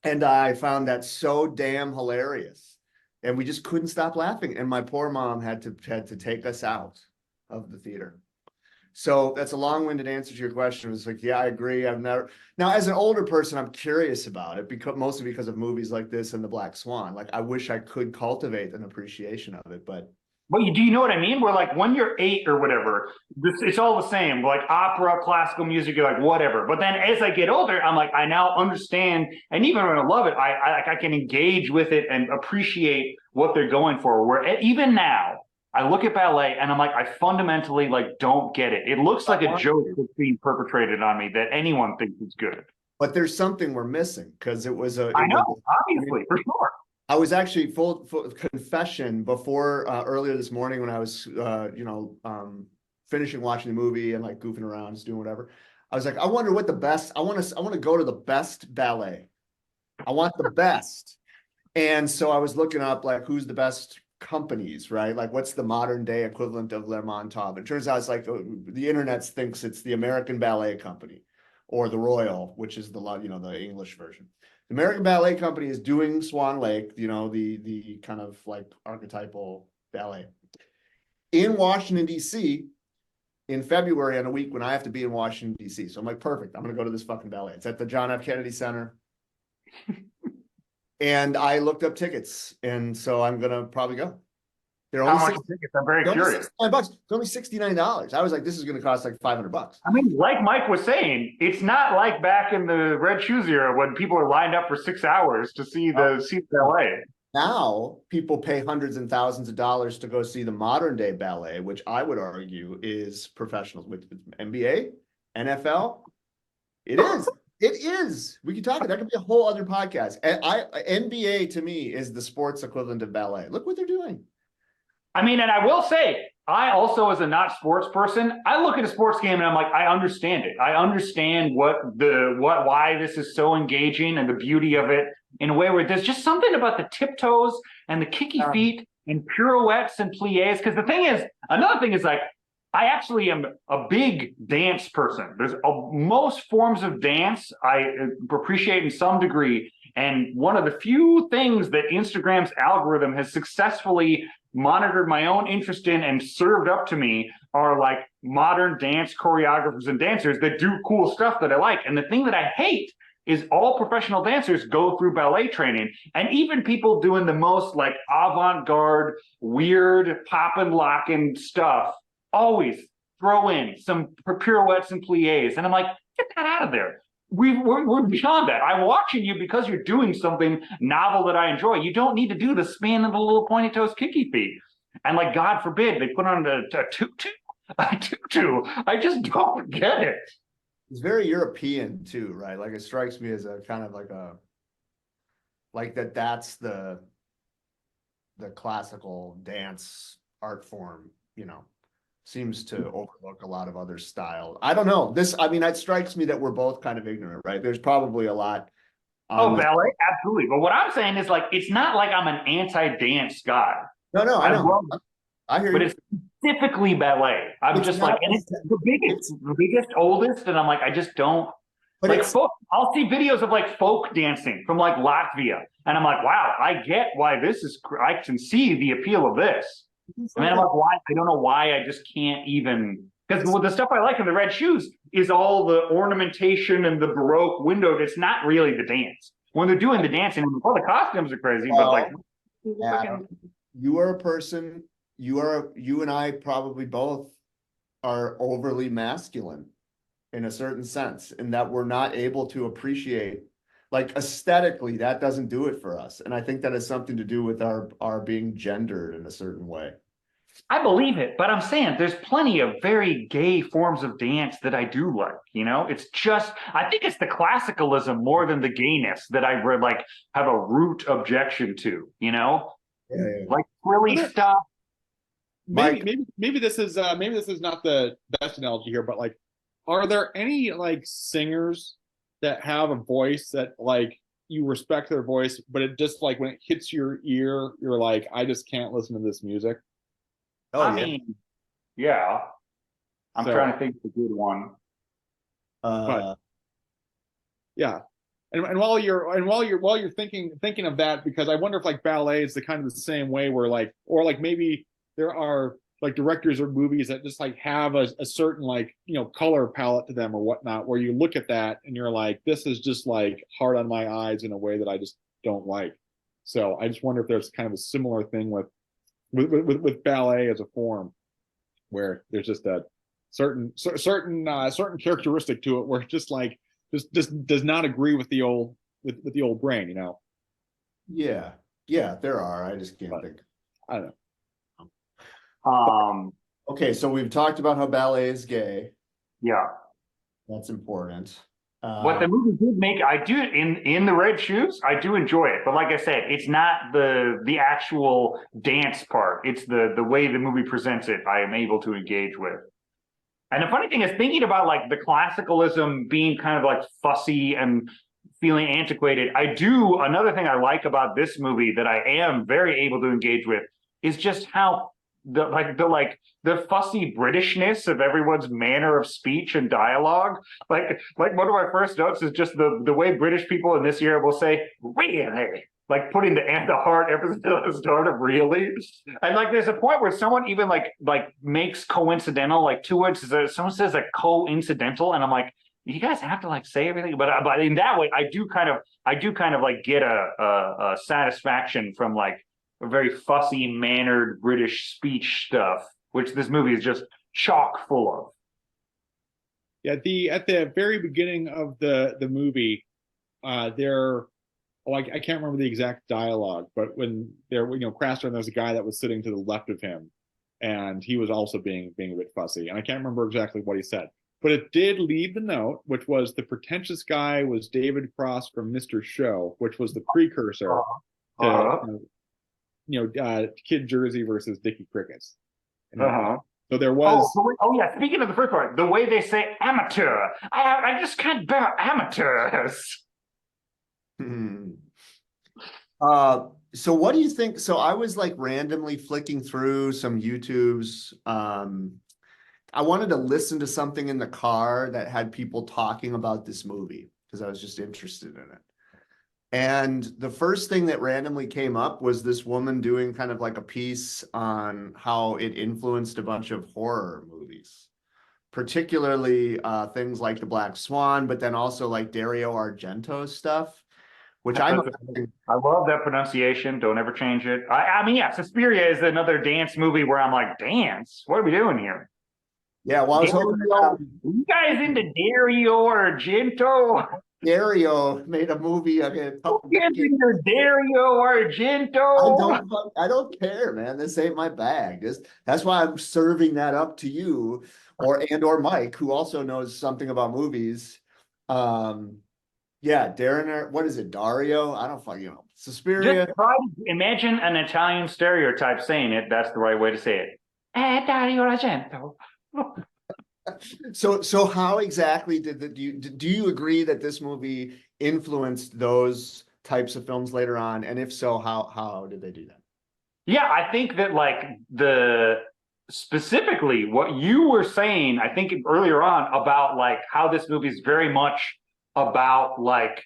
and I found that so damn hilarious. And we just couldn't stop laughing. And my poor mom had to take us out of the theater. So that's a long-winded answer to your question. It was like, yeah, I agree. Now, as an older person, I'm curious about it mostly because of movies like this and The Black Swan. Like, I wish I could cultivate an appreciation of it, but. But do you know what I mean? Where like when you're 8 or whatever, it's all the same. Like opera, classical music, you're like whatever. But then as I get older, I'm like, I now understand, and even when I love it, I can engage with it and appreciate what they're going for. Where even now, I look at ballet and I'm like, I fundamentally like don't get it. It looks like a joke that's being perpetrated on me that anyone thinks is good. But there's something we're missing because it was a. I know, obviously, for sure. I was actually full confession before earlier this morning when I was, finishing watching the movie and like goofing around, just doing whatever. I was like, I wonder what the best. I want to go to the best ballet. I want the best. And so I was looking up like who's the best companies, right? Like what's the modern day equivalent of Lermontov? It turns out it's like the internet thinks it's the American Ballet Company or the Royal, which is the English version. The American Ballet Company is doing Swan Lake, the kind of like archetypal ballet in Washington, D.C. in February on a week when I have to be in Washington, D.C. So I'm like, perfect. I'm going to go to this fucking ballet. It's at the John F. Kennedy Center. And I looked up tickets. And so I'm going to probably go. They're only How much tickets? I'm very curious. $69. It's only $69. I was like, this is going to cost like $500. I mean, like Mike was saying, it's not like back in the Red Shoes era when people are lined up for 6 hours to see the ballet. Now people pay hundreds and thousands of dollars to go see the modern day ballet, which I would argue is professionals with NBA, NFL. It is. It is. We can talk. That could be a whole other podcast. And NBA to me is the sports equivalent of ballet. Look what they're doing. I mean, and I will say, I also, as a not sports person, I look at a sports game and I'm like, I understand it. I understand why this is so engaging and the beauty of it in a way where there's just something about the tiptoes and the kicky feet and pirouettes and plies. Because another thing is like, I actually am a big dance person. Most forms of dance I appreciate in some degree. And one of the few things that Instagram's algorithm has successfully monitored my own interest in and served up to me are like modern dance choreographers and dancers that do cool stuff that I like. And the thing that I hate is all professional dancers go through ballet training, and even people doing the most like avant-garde, weird poppin' locking stuff always throw in some pirouettes and plies. And I'm like, get that out of there. We're beyond that. I'm watching you because you're doing something novel that I enjoy. You don't need to do the spin and the little pointy toes kicky feet. And like, God forbid, they put on a tutu. I just don't get it. It's very European too, right? Like it strikes me as a kind of like that's the classical dance art form, seems to overlook a lot of other style. I don't know. It strikes me that we're both kind of ignorant, right? There's probably a lot. Ballet, absolutely. But what I'm saying is like, it's not like I'm an anti-dance guy. No, I know. I hear you. But it's specifically ballet. I'm just like, and it's the biggest, oldest, and I'm like, I just don't. But like folk, I'll see videos of like folk dancing from like Latvia, and I'm like, wow, I get why this is. I can see the appeal of this. I mean, I'm like, why? I don't know why I just can't even, because the stuff I like in the Red Shoes is all the ornamentation and the Baroque window. It's not really the dance. When they're doing the dancing, all the costumes are crazy, but like, Adam, you are a person, you and I probably both are overly masculine in a certain sense, in that we're not able to appreciate, like aesthetically, that doesn't do it for us. And I think that has something to do with our being gendered in a certain way. I believe it, but I'm saying there's plenty of very gay forms of dance that I do like, you know? It's just, I think it's the classicalism more than the gayness that I like have a root objection to, you know? Yeah. Like frilly stuff. Maybe this is not the best analogy here, but like, are there any like singers that have a voice that like you respect their voice, but it just like when it hits your ear, you're like, I just can't listen to this music? I mean, yeah. I'm trying to think of a good one. But yeah. And while you're thinking of that, because I wonder if like ballet is the kind of the same way where like, or like maybe there are like directors or movies that just like have a certain like, you know, color palette to them or whatnot, where you look at that and you're like, this is just like hard on my eyes in a way that I just don't like. So I just wonder if there's kind of a similar thing with ballet as a form, where there's just a certain characteristic to it where it just like just does not agree with the old with the old brain, you know. Yeah, there are. I just can't think. I don't know. Okay, so we've talked about how ballet is gay. Yeah. That's important. What the movie did make, I do in the Red Shoes, I do enjoy it. But like I said, it's not the actual dance part. It's the way the movie presents it, I am able to engage with. And the funny thing is, thinking about like the classicalism being kind of like fussy and feeling antiquated, another thing I like about this movie that I am very able to engage with is just how the fussy Britishness of everyone's manner of speech and dialogue. Like one of my first notes is just the way British people in this era will say, really? Like putting the heart emphasis at the start of really. And like there's a point where someone even like makes coincidental, like two words, someone says like coincidental, and I'm like, you guys have to like say everything, but in that way, I do kind of like get a satisfaction from like a very fussy mannered British speech stuff, which this movie is just chock full of. Yeah, at the very beginning of the movie, I can't remember the exact dialogue, but when Craster, and there's a guy that was sitting to the left of him, and he was also being a bit fussy, and I can't remember exactly what he said, but it did leave the note, which was the pretentious guy was David Cross from Mr. Show, which was the precursor to Kid Jersey versus Dickie Crickets. So there was. Oh yeah. Speaking of the first part, the way they say amateur, I just can't bear amateurs. So what do you think? So I was like randomly flicking through some YouTubes. I wanted to listen to something in the car that had people talking about this movie because I was just interested in it. And the first thing that randomly came up was this woman doing kind of like a piece on how it influenced a bunch of horror movies, particularly things like The Black Swan, but then also like Dario Argento stuff, which I love that pronunciation. Don't ever change it. I mean, yeah, Suspiria is another dance movie where I'm like, dance? What are we doing here? Yeah, well, I was hoping you guys into Dario Argento? Dario made a movie. Dario Argento. I don't care, man. This ain't my bag. That's why I'm serving that up to you, or Mike, who also knows something about movies. Yeah, Darren. What is it, Dario? I don't fucking know. Suspiria. Just try to imagine an Italian stereotype saying it. That's the right way to say it. Dario Argento. So how exactly do you agree that this movie influenced those types of films later on? And if so, how did they do that? Yeah, I think that like specifically what you were saying, I think earlier on about like how this movie is very much about like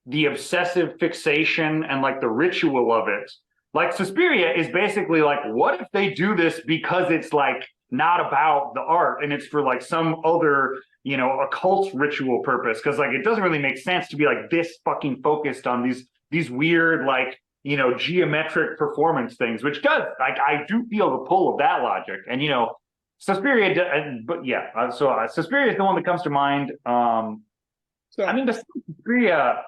the obsessive fixation and like the ritual of it Like Suspiria is basically like, what if they do this because it's like not about the art and it's for like some other, you know, occult ritual purpose? Because like it doesn't really make sense to be like this fucking focused on these weird like, you know, geometric performance things, which does like I do feel the pull of that logic. And you know, Suspiria, but yeah, Suspiria is the one that comes to mind. So I mean, the Suspiria,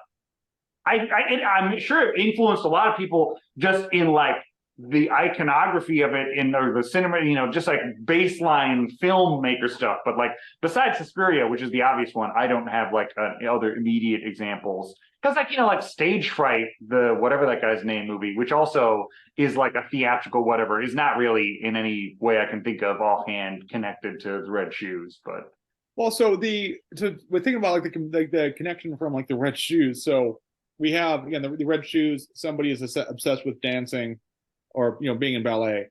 I'm sure it influenced a lot of people just in like the iconography of it in the cinema, you know, just like baseline filmmaker stuff. But like besides Suspiria, which is the obvious one, I don't have like other immediate examples. Because like, you know, like Stage Fright, the whatever that guy's name movie, which also is like a theatrical whatever, is not really in any way I can think of offhand connected to the Red Shoes. But well, so we're thinking about like the connection from like the Red Shoes. So we have again the Red Shoes. Somebody is obsessed with dancing, or you know, being in ballet,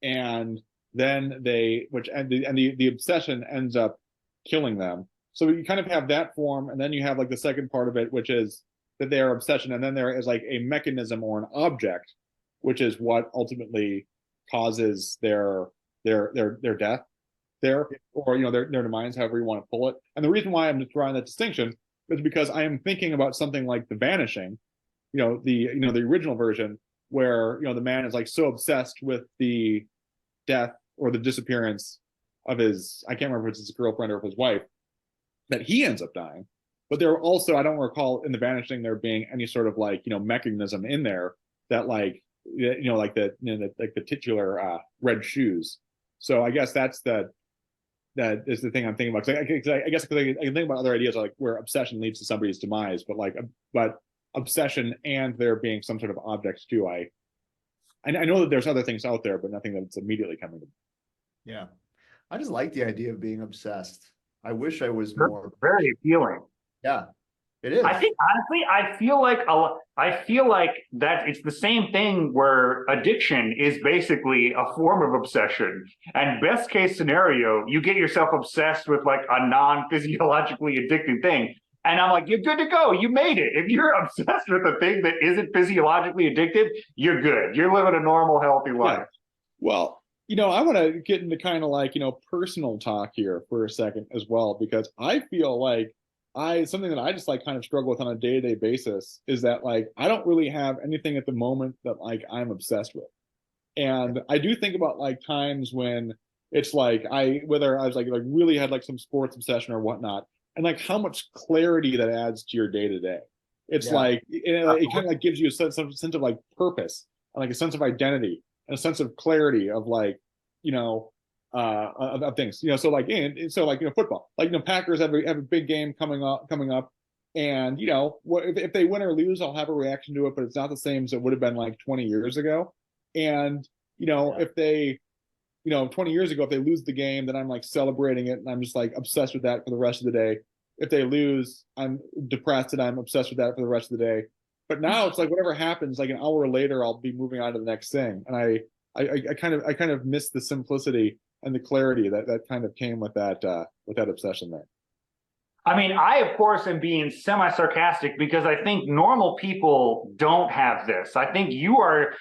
and then the obsession ends up killing them. So you kind of have that form, and then you have like the second part of it, which is that they are obsession, and then there is like a mechanism or an object, which is what ultimately causes their death there, or you know, their demise, however you want to pull it. And the reason why I'm drawing that distinction is because I am thinking about something like The Vanishing, the original version, where you know the man is like so obsessed with the death or the disappearance of his, I can't remember if it's his girlfriend or if his wife, that he ends up dying. But there also, I don't recall in The Vanishing there being any sort of like, you know, mechanism in there that like, you know, like the titular Red Shoes. So I guess that is the thing I'm thinking about. 'Cause I guess I can think about other ideas like where obsession leads to somebody's demise, but obsession and there being some sort of object too. I know that there's other things out there, but nothing that's immediately coming to me. Yeah. I just like the idea of being obsessed. I wish I was more. very appealing. Yeah, it is. I think honestly, I feel like that it's the same thing where addiction is basically a form of obsession. And best case scenario, you get yourself obsessed with like a non-physiologically addicting thing. And I'm like, you're good to go. You made it. If you're obsessed with a thing that isn't physiologically addicted, you're good. You're living a normal, healthy life. Yeah. Well, you know, I want to get into kind of like, you know, personal talk here for a second as well, because I feel like something that I just like kind of struggle with on a day-to-day basis is that like I don't really have anything at the moment that like I'm obsessed with. And I do think about like times when it's like whether I was like really had like some sports obsession or whatnot, and like how much clarity that adds to your day-to-day. It's like it kind of like gives you a sense of like purpose and like a sense of identity and a sense of clarity of like, you know, of things, you know. So like, you know, football, like, you know, Packers have a big game coming up, and you know, if they win or lose, I'll have a reaction to it, but it's not the same as it would have been like 20 years ago. And you know, if they, you know, 20 years ago, if they lose the game, then I'm like celebrating it, and I'm just like obsessed with that for the rest of the day. If they lose, I'm depressed and I'm obsessed with that for the rest of the day. But now it's like whatever happens, like an hour later, I'll be moving on to the next thing, and I kind of miss the simplicity and the clarity that kind of came with that obsession there. I mean, I of course am being semi-sarcastic because I think normal people don't have this. I think you are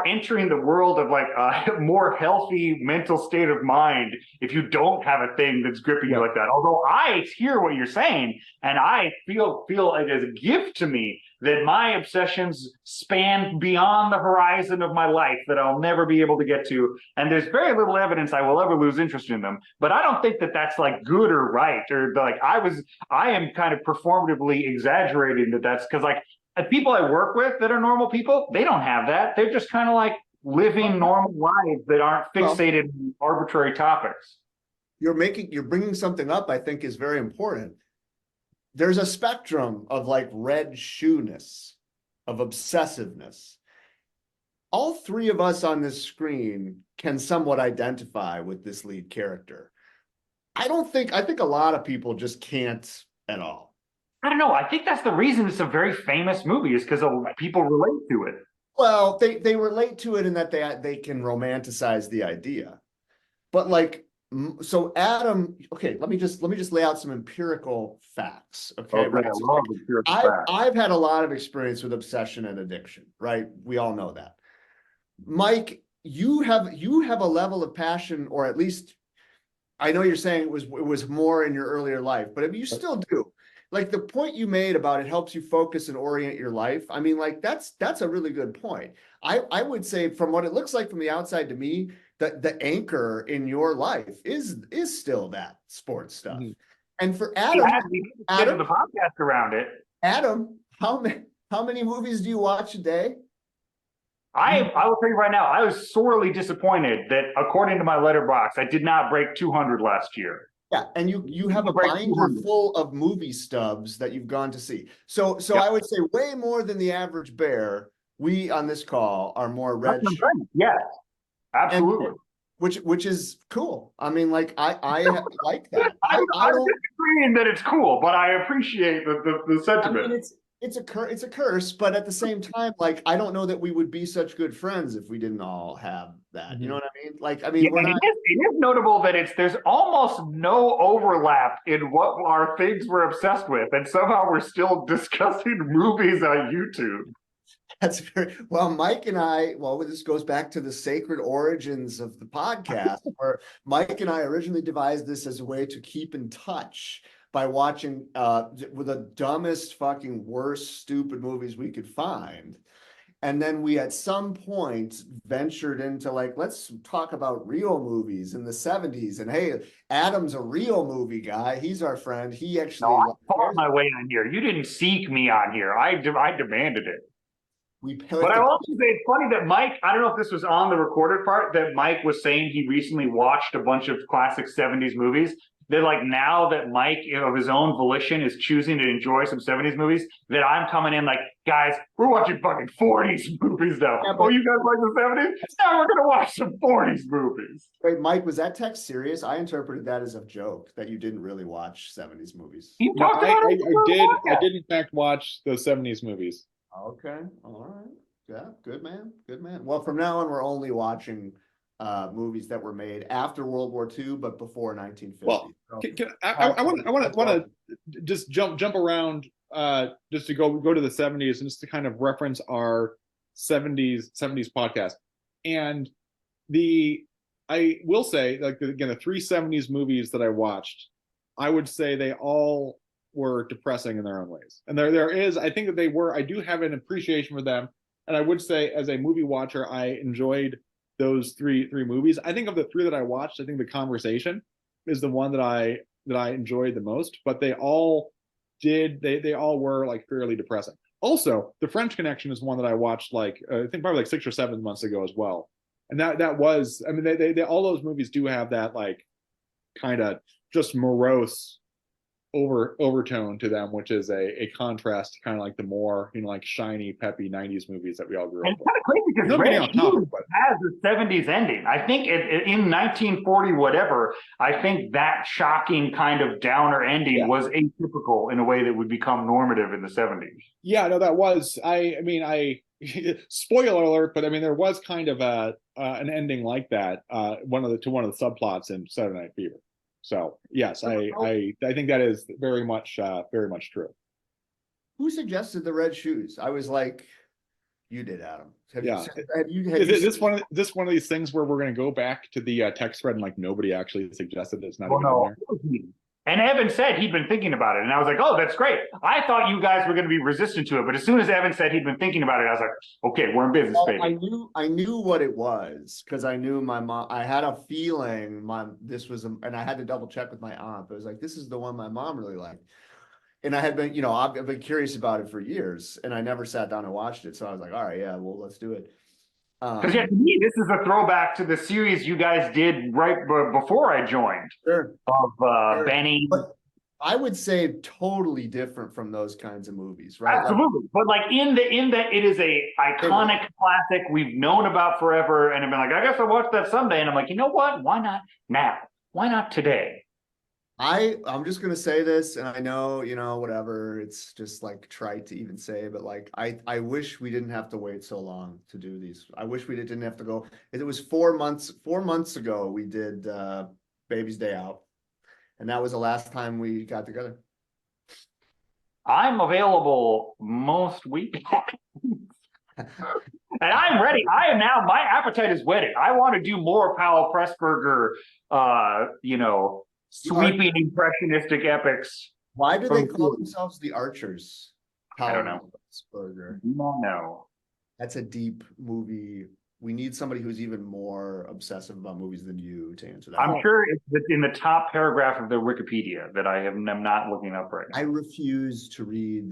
entering the world of like a more healthy mental state of mind if you don't have a thing that's gripping you like that. Although I hear what you're saying, and I feel it as a gift to me that my obsessions span beyond the horizon of my life that I'll never be able to get to. And there's very little evidence I will ever lose interest in them. But I don't think that that's like good or right, or like I am kind of performatively exaggerating that's because like people I work with that are normal people, they don't have that. They're just kind of like living normal lives that aren't fixated on arbitrary topics. You're bringing something up I think is very important. There's a spectrum of like red shoe-ness, of obsessiveness. All three of us on this screen can somewhat identify with this lead character. I think a lot of people just can't at all. I don't know. I think that's the reason it's a very famous movie, is because people relate to it. Well, they relate to it in that they can romanticize the idea. But like, so Adam, okay, let me just lay out some empirical facts. Okay, right. I love empirical facts. I've had a lot of experience with obsession and addiction, right? We all know that. Mike, you have a level of passion, or at least I know you're saying it was more in your earlier life, but I mean, you still do. Like the point you made about it helps you focus and orient your life. I mean, like that's a really good point. I would say from what it looks like from the outside to me, that the anchor in your life is still that sports stuff. Mhm. And for Yeah, Adam, we did the podcast around it. Adam, how many movies do you watch a day? I will tell you right now, I was sorely disappointed that according to my letterbox, I did not break 200 last year. Yeah, and you have a Break binder 200. full of movie stubs that you've gone to see. So Yep. I would say way more than the average bear. We on this call are more That's red what I'm shirt, saying. Yes, and absolutely. which is cool. I mean, like I like that. I I'm don't. disagreeing that it's cool, but I appreciate the I mean, sentiment. it's a curse, but at the same time, like I don't know that we would be such good friends if we didn't all have that. You know Mhm. what I mean? Like, I mean, Yeah, we're and not. it is notable that there's almost no overlap in what our things we're obsessed with, and somehow we're still discussing movies on YouTube. That's very well, Mike and I. Well, this goes back to the sacred origins of the podcast, where Mike and I originally devised this as a way to keep in touch by watching with the dumbest, fucking worst, stupid movies we could find. And then we at some point ventured into like, let's talk about real movies in the 70s. And hey, Adam's a real movie guy. He's our friend. He No, actually I fought my way on here. You didn't seek me on here. I demanded it. we But put I the also say it's funny that Mike, I don't know if this was on the recorded part, that Mike was saying he recently watched a bunch of classic 70s movies. That like now that Mike, of his own volition, is choosing to enjoy some 70s movies, that I'm coming in like, guys, we're watching fucking 40s movies now. Yeah, Oh, but you guys like the 70s? Now we're gonna watch some 40s movies. wait, Mike, was that text serious? I interpreted that as a joke that you didn't really watch 70s movies. You No, talked about it. I did in fact watch the 70s movies. Okay, all right. Yeah, good man, good man. Well, from now on, we're only watching movies that were made after World War II, but before 1950. Well, So, I want to just jump around just to go to the 70s and just to kind of reference our 70s podcast. And I will say, like, again, the three 70s movies that I watched, I would say they all were depressing in their own ways. And there is, I think that I do have an appreciation for them. And I would say, as a movie watcher, I enjoyed those three movies. I think of the three that I watched, I think The Conversation is the one that I enjoyed the most. But they all were like fairly depressing. Also, The French Connection is one that I watched like I think probably like 6 or 7 months ago as well. And that was, I mean, they all those movies do have that like kind of just morose overtone to them, which is a contrast to kind of like the more, like shiny, peppy 90s movies that we all grew And up it's kind of crazy because with. Red Off topic, but has the 70s ending. I think in 1940, whatever, I think that shocking kind of downer ending was atypical in a way that would become normative in the 70s. yeah, no, that was, I mean, spoiler alert, but I mean, there was kind of an ending like that, one of the subplots in Saturday Night Fever. So yes, I think that is very much true. who suggested the red shoes? I was like, you did, Adam. Yeah. Is This one of these things where we're going to go back to the text thread and like nobody actually suggested it's not even in there? And Evan said he'd been thinking about it, and I was like, "Oh, that's great." I thought you guys were going to be resistant to it, but as soon as Evan said he'd been thinking about it, I was like, "Okay, we're in business, well, baby." I knew what it was because I knew my mom. I had a feeling this was, and I had to double check with my aunt. But it was like, this is the one my mom really liked, and I had been, I've been curious about it for years, and I never sat down and watched it. So I was like, all right, yeah, well, let's do it. Because yeah, to me, this is a throwback to the series you guys did right before I joined. Sure. Of Sure. Benny. But I would say totally different from those kinds of movies, right? Absolutely. Like, but like in that it is a iconic classic we've known about forever, and I've been like, I guess I'll watch that someday. And I'm like, you know what? Why not now? Why not today? I'm just gonna say this, and I know, whatever, it's just like trite to even say, but like I wish we didn't have to wait so long to do these. I wish we didn't have to go. It was 4 months ago we did Baby's Day Out, and that was the last time we got together. I'm available most weekends. And I'm ready. I am now. My appetite is whetted. I want to do more Powell Pressburger, sweeping impressionistic epics. Why do they call themselves the Archers? I don't know. Burger. No. That's a deep movie. We need somebody who's even more obsessive about movies than you to answer that. I'm sure it's in the top paragraph of the Wikipedia that I'm not looking up right now. I refuse to read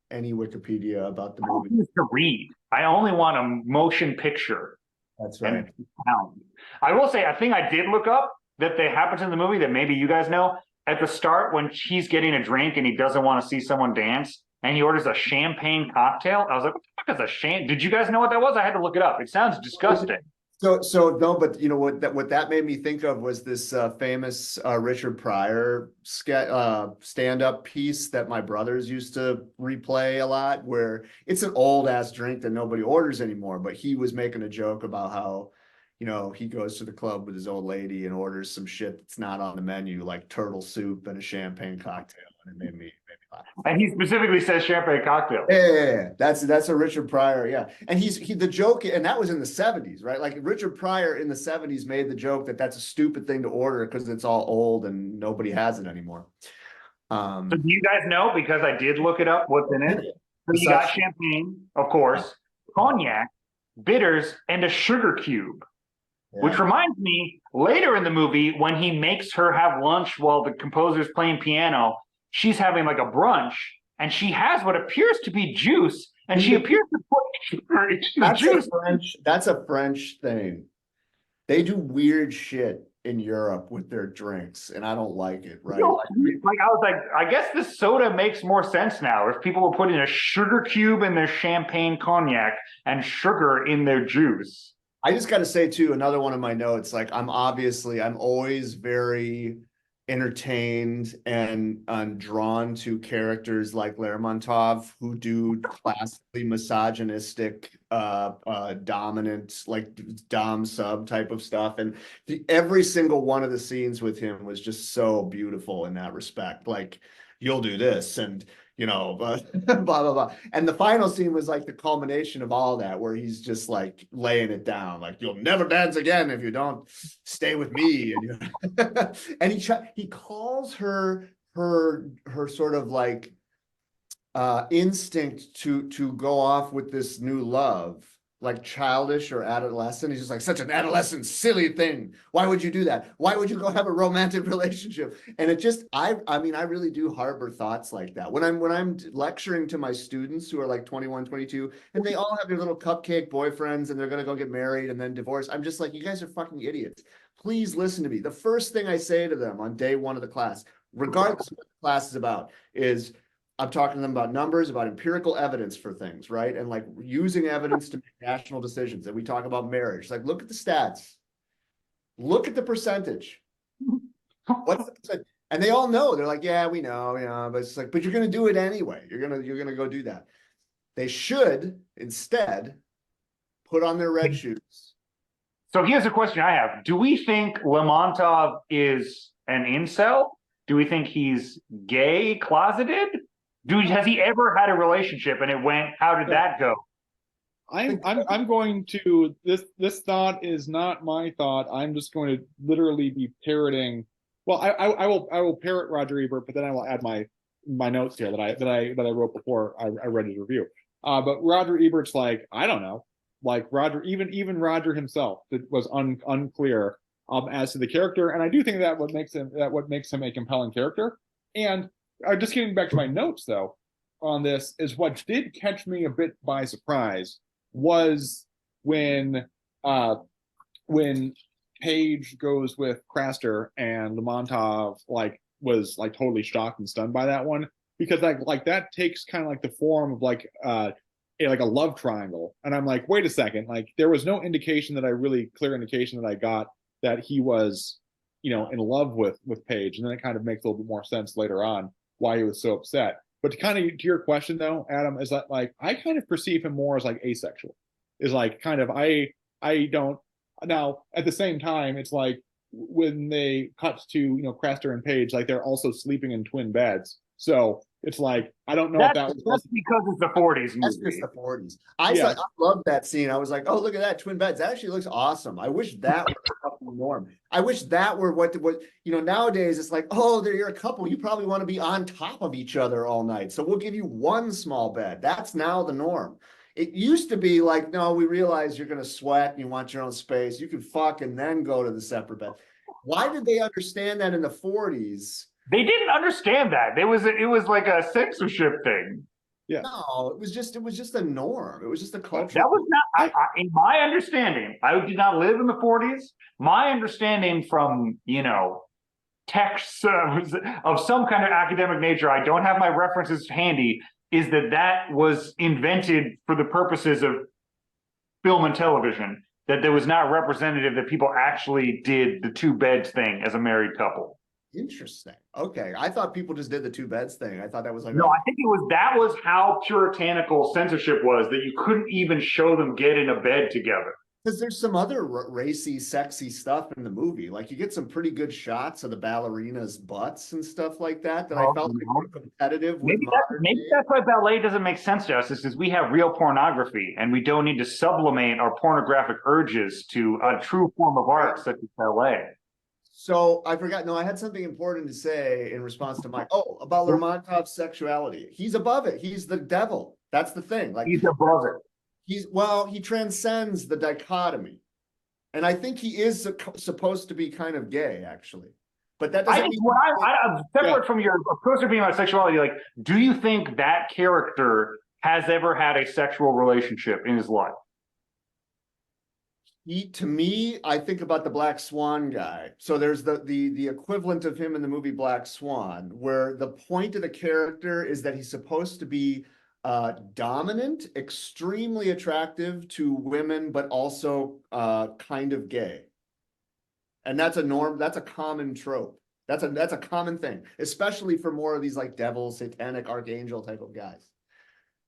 any Wikipedia about the I don't movie. need to read. I only want a motion picture. That's right. And sound. I will say, a thing I did look up that happens in the movie that maybe you guys know. At the start, when he's getting a drink and he doesn't want to see someone dance, and he orders a champagne cocktail, I was like, what the fuck is a champagne? Did you guys know what that was? I had to look it up. It sounds disgusting. So no, but you know what that made me think of was this famous Richard Pryor stand-up piece that my brothers used to replay a lot, where it's an old ass drink that nobody orders anymore, but he was making a joke about how, he goes to the club with his old lady and orders some shit that's not on the menu, like turtle soup and a champagne cocktail, and it made me laugh. And he specifically says champagne cocktail. Yeah. That's a Richard Pryor, yeah. And the joke, and that was in the 70s, right? Like Richard Pryor in the 70s made the joke that that's a stupid thing to order because it's all old and nobody has it anymore. So do you guys know? Because I did look it up, what's in it. So you got champagne, of course, cognac, bitters, and a sugar cube. Yeah. Which reminds me, later in the movie, when he makes her have lunch while the composer's playing piano, she's having like a brunch, and she has what appears to be juice, and she appears to put her in the juice. That's a French thing. They do weird shit in Europe with their drinks, and I don't like it, right? Like I was like, I guess this soda makes more sense now. If people were putting a sugar cube in their champagne cognac and sugar in their juice. I just got to say too, another one of my notes, like I'm always very entertained and drawn to characters like Lermontov, who do classically misogynistic, dominant, like dom sub type of stuff. And every single one of the scenes with him was just so beautiful in that respect. Like, you'll do this, and blah, blah, blah. And the final scene was like the culmination of all that, where he's just like laying it down, like, you'll never dance again if you don't stay with me. And he calls her sort of like instinct to go off with this new love, like childish or adolescent. He's just like, such an adolescent, silly thing. Why would you do that? Why would you go have a romantic relationship? And it just, I really do harbor thoughts like that. When I'm lecturing to my students who are like 21, 22, and they all have their little cupcake boyfriends and they're going to go get married and then divorce, I'm just like, you guys are fucking idiots. Please listen to me. The first thing I say to them on day one of the class, regardless of what the class is about, is I'm talking to them about numbers, about empirical evidence for things, right? And like using evidence to make rational decisions. And we talk about marriage. Like, look at the stats. Look at the percentage. What's the percentage? And they all know. They're like, yeah, we know, but it's like, but you're going to do it anyway. You're going to go do that. They should instead put on their red shoes. So here's a question I have. Do we think Lermontov is an incel? Do we think he's gay, closeted? Has he ever had a relationship and it went, how did that go? I'm going to, this thought is not my thought. I'm just going to literally be parroting. Well, I will parrot Roger Ebert, but then I will add my notes here that I wrote before I read his review. But Roger Ebert's like, I don't know, like Roger, even Roger himself was unclear as to the character, and I do think that what makes him a compelling character. And just getting back to my notes though on this, is what did catch me a bit by surprise was when Page goes with Craster and Lermontov was totally shocked and stunned by that one, because like that takes kind of like the form of like a love triangle, and I'm like, wait a second, like there was no indication clear indication that I got that he was in love with Page, and then it kind of makes a little bit more sense later on why he was so upset. But to your question though, Adam, is that like I kind of perceive him more as like asexual. Is like kind of I don't, now at the same time it's like when they cut to Craster and Page, like they're also sleeping in twin beds. So It's like, I don't know if That's that was just because it's the 40s That's movie. just the 40s. Yeah. I love that scene. I was like, oh, look at that, twin beds. That actually looks awesome. I wish that were the fucking norm. I wish that were what nowadays it's like, oh, you're a couple. You probably want to be on top of each other all night. So we'll give you one small bed. That's now the norm. It used to be like, no, we realize you're gonna sweat and you want your own space. You can fuck and then go to the separate bed. Why did they understand that in the 40s? They didn't understand that. It was like a censorship thing. Yeah. No, it was just a norm. It was just a culture. That was not, in my understanding, I did not live in the 40s. My understanding from, texts of some kind of academic nature, I don't have my references handy, is that was invented for the purposes of film and television, that there was not representative that people actually did the two beds thing as a married couple. Interesting. Okay. I thought people just did the two beds thing. I thought that was like, No, I think that was how puritanical censorship was, that you couldn't even show them get in a bed together. because there's some other racy, sexy stuff in the movie. Like you get some pretty good shots of the ballerinas' butts and stuff like that. I felt like were competitive with maybe that's why ballet doesn't make sense to us. Is because we have real pornography and we don't need to sublimate our pornographic urges to a true form of art such as ballet. So I forgot. No, I had something important to say in response to Mike. Oh, about Lermontov's sexuality. He's above it. He's the devil. That's the thing. Like He's above it. he transcends the dichotomy. And I think he is supposed to be kind of gay, actually. But that doesn't mean I'm separate from your approach to being about sexuality. Like, do you think that character has ever had a sexual relationship in his life? to me, I think about the Black Swan guy. So there's the equivalent of him in the movie Black Swan, where the point of the character is that he's supposed to be dominant, extremely attractive to women, but also kind of gay. And that's a norm, that's a common trope. That's a common thing, especially for more of these like devil, satanic, archangel type of guys.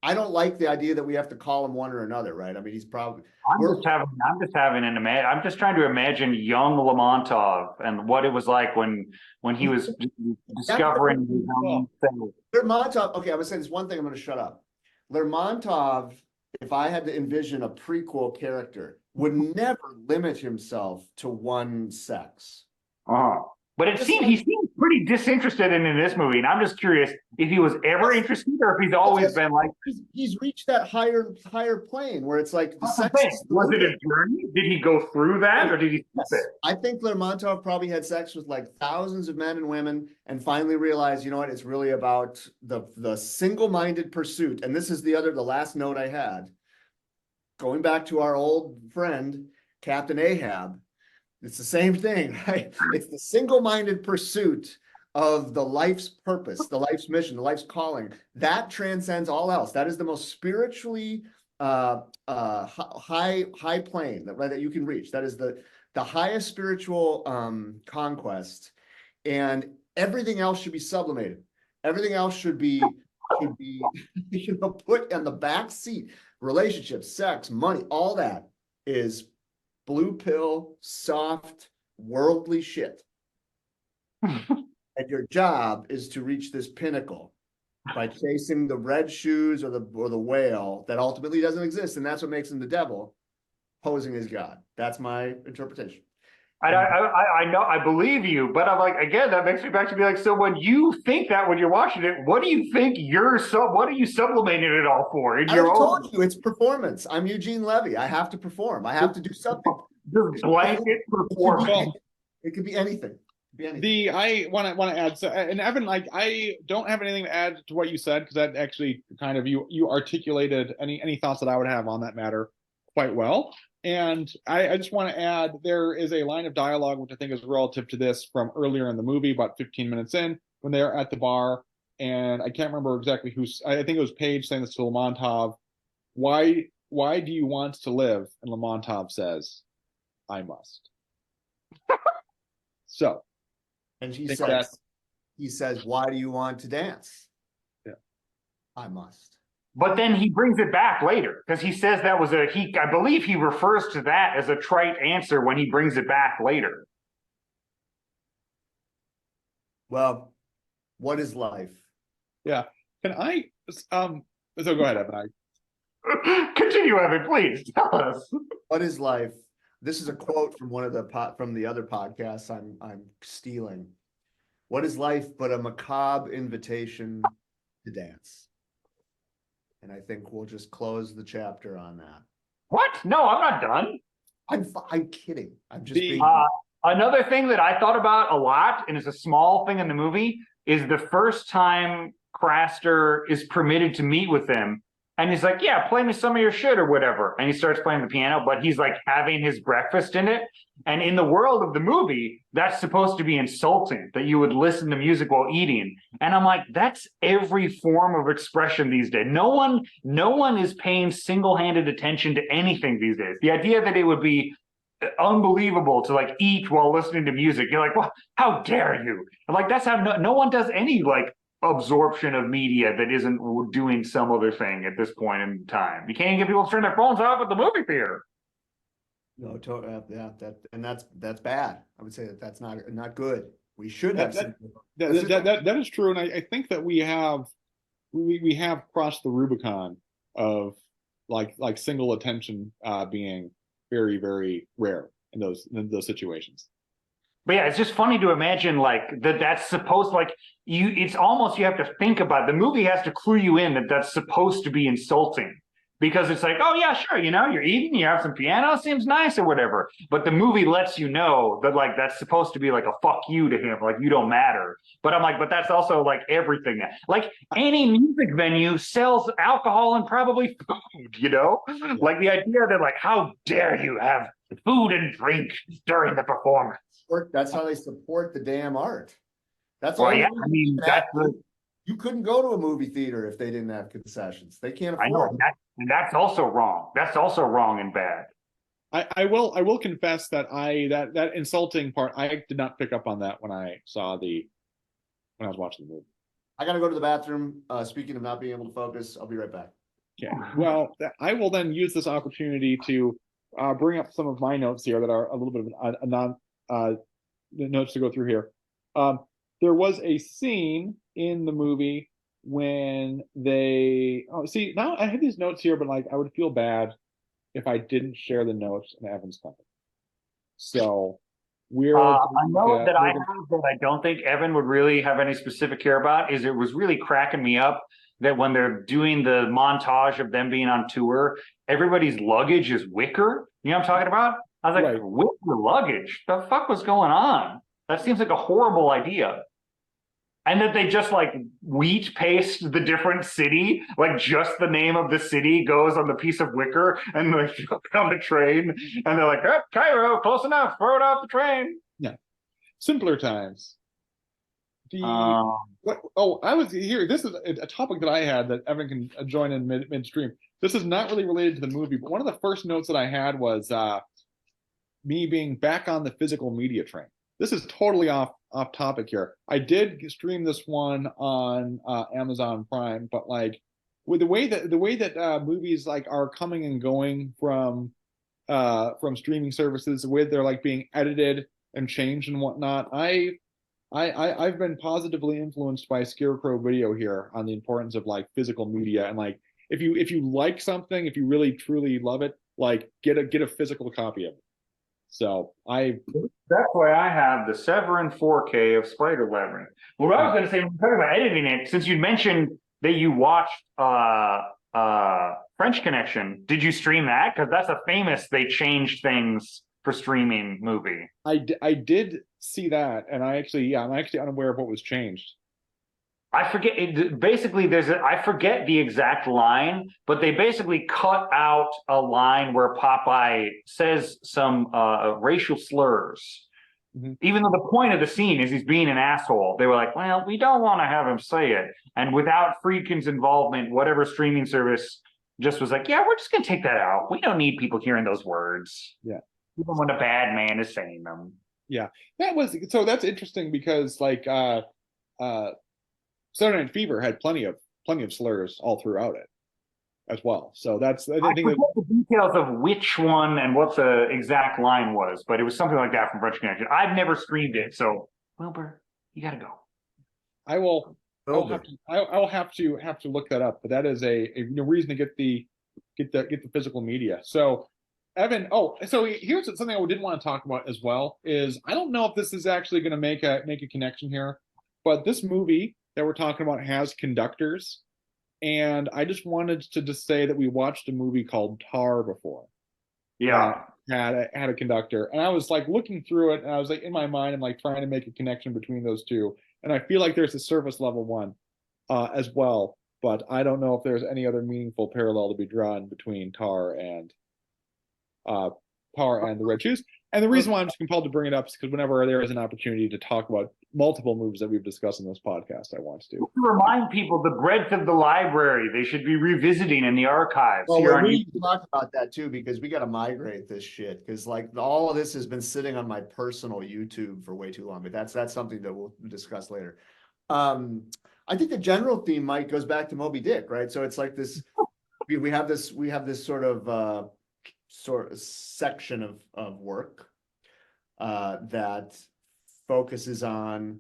I don't like the idea that we have to call him one or another, right? I mean, he's probably. I'm just trying to imagine young Lermontov and what it was like when he was discovering his own thing. Lermontov. Okay, I'm gonna say this one thing. I'm gonna shut up. Lermontov, if I had to envision a prequel character, would never limit himself to one sex. But he seems pretty disinterested in this movie, and I'm just curious if he was ever interested or if he's always been like. He's reached that higher plane where it's like the sex. Was it a journey? Did he go through that, or did he skip it? I think Lermontov probably had sex with like thousands of men and women, and finally realized, you know what, it's really about the single-minded pursuit. And this is the last note I had. Going back to our old friend Captain Ahab. It's the same thing, right? It's the single-minded pursuit of the life's purpose, the life's mission, the life's calling. That transcends all else. That is the most spiritually high plane that you can reach. That is the highest spiritual conquest, and everything else should be sublimated. Everything else should be put on the back seat. Relationships, sex, money, all that is blue pill, soft, worldly shit. And your job is to reach this pinnacle by chasing the red shoes or the whale that ultimately doesn't exist, and that's what makes him the devil, posing as God. That's my interpretation. I know, I believe you, but I'm like, again, that makes me back to be like, so when you think that when you're watching it, what do you think what are you sublimating it all for? I told you, it's performance. I'm Eugene Levy. I have to perform. I have to do something. Just blanket performance. It could be anything. I want to add, and Evan, like, I don't have anything to add to what you said, because that actually kind of you articulated any thoughts that I would have on that matter quite well. And I just want to add, there is a line of dialogue which I think is relative to this from earlier in the movie, about 15 minutes in, when they're at the bar, and I can't remember exactly I think it was Paige saying this to Lermontov. Why do you want to live? And Lermontov says, I must. So. And he says, why do you want to dance? Yeah. I must. But then he brings it back later, because he says that was I believe he refers to that as a trite answer when he brings it back later. Well, what is life? Yeah. Can I so go ahead, Evan. Continue, Evan, please tell us. What is life? This is a quote from one of from the other podcasts I'm stealing. What is life but a macabre invitation to dance? And I think we'll just close the chapter on that. What? No, I'm not done. I'm kidding. I'm just The- being. Another thing that I thought about a lot, and it's a small thing in the movie, is the first time Craster is permitted to meet with him. And he's like, yeah, play me some of your shit or whatever. And he starts playing the piano, but he's like having his breakfast in it. And in the world of the movie, that's supposed to be insulting, that you would listen to music while eating. And I'm like, that's every form of expression these days. No one is paying single-handed attention to anything these days. The idea that it would be unbelievable to like eat while listening to music. You're like, well, how dare you? And like, that's how no one does any like absorption of media that isn't doing some other thing at this point in time. You can't even get people to turn their phones off at the movie theater. No, yeah, that's bad. I would say that's not good. We should have that is true, and I think that we have crossed the Rubicon of like single attention being very, very rare in those situations. But yeah, it's just funny to imagine like that's supposed like it's almost you have to think about the movie has to clue you in that that's supposed to be insulting because it's like, oh yeah, sure, you're eating, you have some piano, seems nice or whatever. But the movie lets you know that like that's supposed to be like a fuck you to him, like you don't matter. But I'm like, but that's also like everything. Like any music venue sells alcohol and probably food, Like the idea that like, how dare you have food and drink during the performance. That's how they support the damn art. That's well, all. Yeah, I mean, you couldn't go to a movie theater if they didn't have concessions. They can't afford. I know, and that's also wrong. That's also wrong and bad. I will confess that that insulting part I did not pick up on that when I was watching the movie. I gotta go to the bathroom. Speaking of not being able to focus, I'll be right back. Okay. Well, I will then use this opportunity to bring up some of my notes here that are a little bit of a non notes to go through here. There was a scene in the movie when see, now I have these notes here, but like I would feel bad if I didn't share the notes in Evan's company. So we're I know that I have that I don't think Evan would really have any specific care about is it was really cracking me up that when they're doing the montage of them being on tour, everybody's luggage is wicker. You know what I'm talking about? I was like, right. Wicker luggage? The fuck was going on? That seems like a horrible idea. And that they just like wheat paste the different city, like just the name of the city goes on the piece of wicker and like on the train. And they're like, oh, Cairo, close enough, throw it off the train. Yeah. Simpler times. I was here. This is a topic that I had that Evan can join in midstream. This is not really related to the movie, but one of the first notes that I had was me being back on the physical media train. This is totally off topic here. I did stream this one on Amazon Prime, but like with the way that movies like are coming and going from streaming services, the way they're like being edited and changed and whatnot, I've been positively influenced by Scarecrow Video here on the importance of like physical media and like if you like something, if you really truly love it, like get a physical copy of it. So that's why I have the Severin 4K of Spider Labyrinth. What I was going to say, when we're talking about editing it, since you mentioned that you watched French Connection, did you stream that? Because that's a famous they changed things for streaming movie. I did see that, and I'm actually unaware of what was changed. I forget basically I forget the exact line, but they basically cut out a line where Popeye says some racial slurs. Mm-hmm. Even though the point of the scene is he's being an asshole, they were like, well, we don't want to have him say it. And without Friedkin's involvement, whatever streaming service just was like, yeah, we're just going to take that out. We don't need people hearing those words. Yeah. Even when a bad man is saying them. Yeah. That's interesting because like Saturday Night Fever had plenty of slurs all throughout it as well. So I forget the details of which one and what the exact line was, but it was something like that from French Connection. I've never streamed it, so Wilbur, you gotta go. I will. I'll have to look that up. But that is a reason to get the physical media. So Evan, so here's something I did want to talk about as well is I don't know if this is actually going to make a connection here, but this movie that we're talking about has conductors, and I just wanted to just say that we watched a movie called Tar before. Yeah. Had a conductor, and I was like looking through it, and I was like in my mind, I'm like trying to make a connection between those two, and I feel like there's a surface level one as well, but I don't know if there's any other meaningful parallel to be drawn between Tar and the Red Shoes. And the reason why I'm just compelled to bring it up is because whenever there is an opportunity to talk about multiple movies that we've discussed in this podcast, I want to. To remind people the breadth of the library they should be revisiting in the archives. Well, we need to talk about that too, because we got to migrate this shit. Because like all of this has been sitting on my personal YouTube for way too long. But that's something that we'll discuss later. I think the general theme, Mike, goes back to Moby Dick, right? So it's like this. We have this sort of section of work that focuses on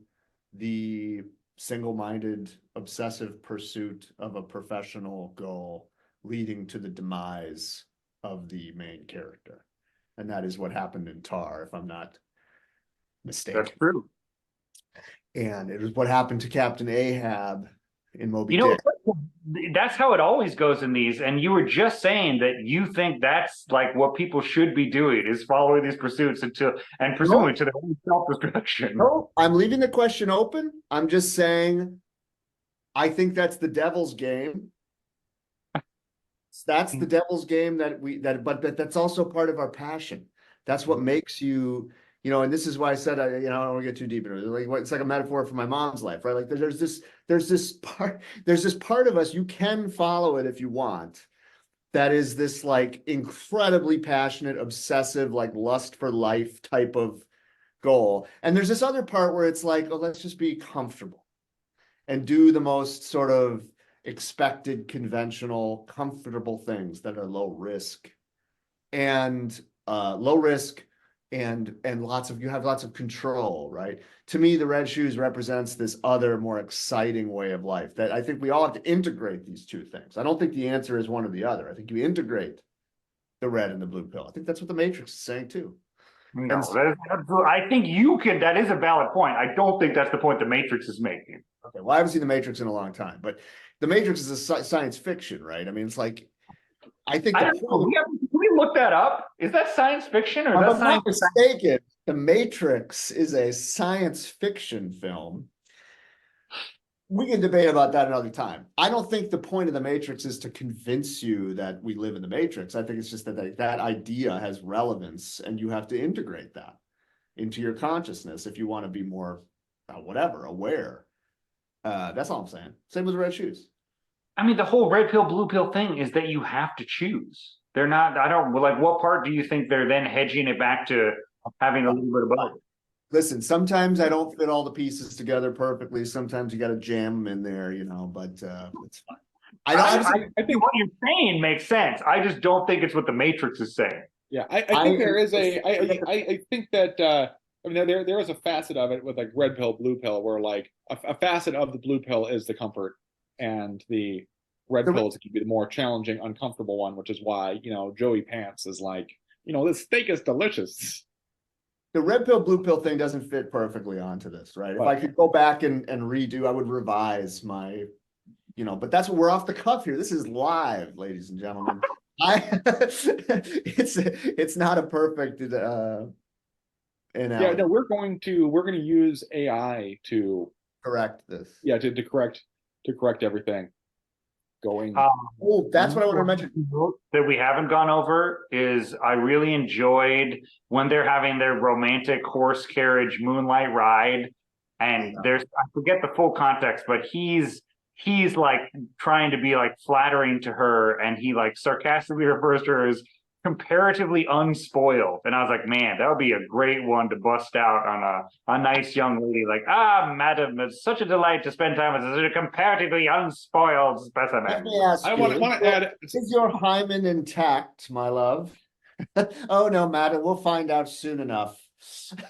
the single-minded, obsessive pursuit of a professional goal leading to the demise of the main character. And that is what happened in Tar, if I'm not mistaken. That's true. And it was what happened to Captain Ahab in Moby Dick. That's how it always goes in these. And you were just saying that you think that's like what people should be doing is following these pursuits and presumably to their own self-destruction. No, I'm leaving the question open. I'm just saying, I think that's the devil's game. That's the devil's game but that's also part of our passion. That's what makes you, and this is why I said, I don't want to get too deep into it. Like, it's like a metaphor for my mom's life, right? Like there's this part of us, you can follow it if you want. That is this like incredibly passionate, obsessive, like lust for life type of goal. And there's this other part where it's like, oh, let's just be comfortable and do the most sort of expected, conventional, comfortable things that are low risk and you have lots of control, right? To me, the Red Shoes represents this other, more exciting way of life that I think we all have to integrate these two things. I don't think the answer is one or the other. I think you integrate the red and the blue pill. I think that's what the Matrix is saying too. No, I think that is a valid point. I don't think that's the point the Matrix is making. Okay, well, I haven't seen the Matrix in a long time, but the Matrix is a science fiction, right? I mean, it's like, I think can we look that up? Is that science fiction or if I'm not mistaken, The Matrix is a science fiction film. We can debate about that another time. I don't think the point of The Matrix is to convince you that we live in the Matrix. I think it's just that that idea has relevance and you have to integrate that into your consciousness if you want to be more, aware. That's all I'm saying. Same with the Red Shoes. I mean, the whole red pill, blue pill thing is that you have to choose. They're not, what part do you think they're then hedging it back to having a little bit of both? Listen, sometimes I don't fit all the pieces together perfectly. Sometimes you got to jam them in there, but it's fine. I think what you're saying makes sense. I just don't think it's what the Matrix is saying. Yeah, I think there is I think that there is a facet of it with like red pill, blue pill, where like a facet of the blue pill is the comfort, and the red pill can be the more challenging, uncomfortable one, which is why Joey Pants is like, this steak is delicious. The red pill, blue pill thing doesn't fit perfectly onto this, right? If I could go back and redo, I would revise my, but that's what we're off the cuff here. This is live, ladies and gentlemen. It's not a perfect analogy. Yeah, no, we're going to use AI to correct this. Yeah, to correct everything. That's what I want to mention. That we haven't gone over is I really enjoyed when they're having their romantic horse carriage moonlight ride, and I forget the full context, but he's like trying to be like flattering to her, and he like sarcastically refers to her as comparatively unspoiled. And I was like, man, that would be a great one to bust out on a nice young lady. Like, madam, it's such a delight to spend time with a comparatively unspoiled specimen. Let me ask you, want to add, is your hymen intact, my love? Oh no, madam, we'll find out soon enough.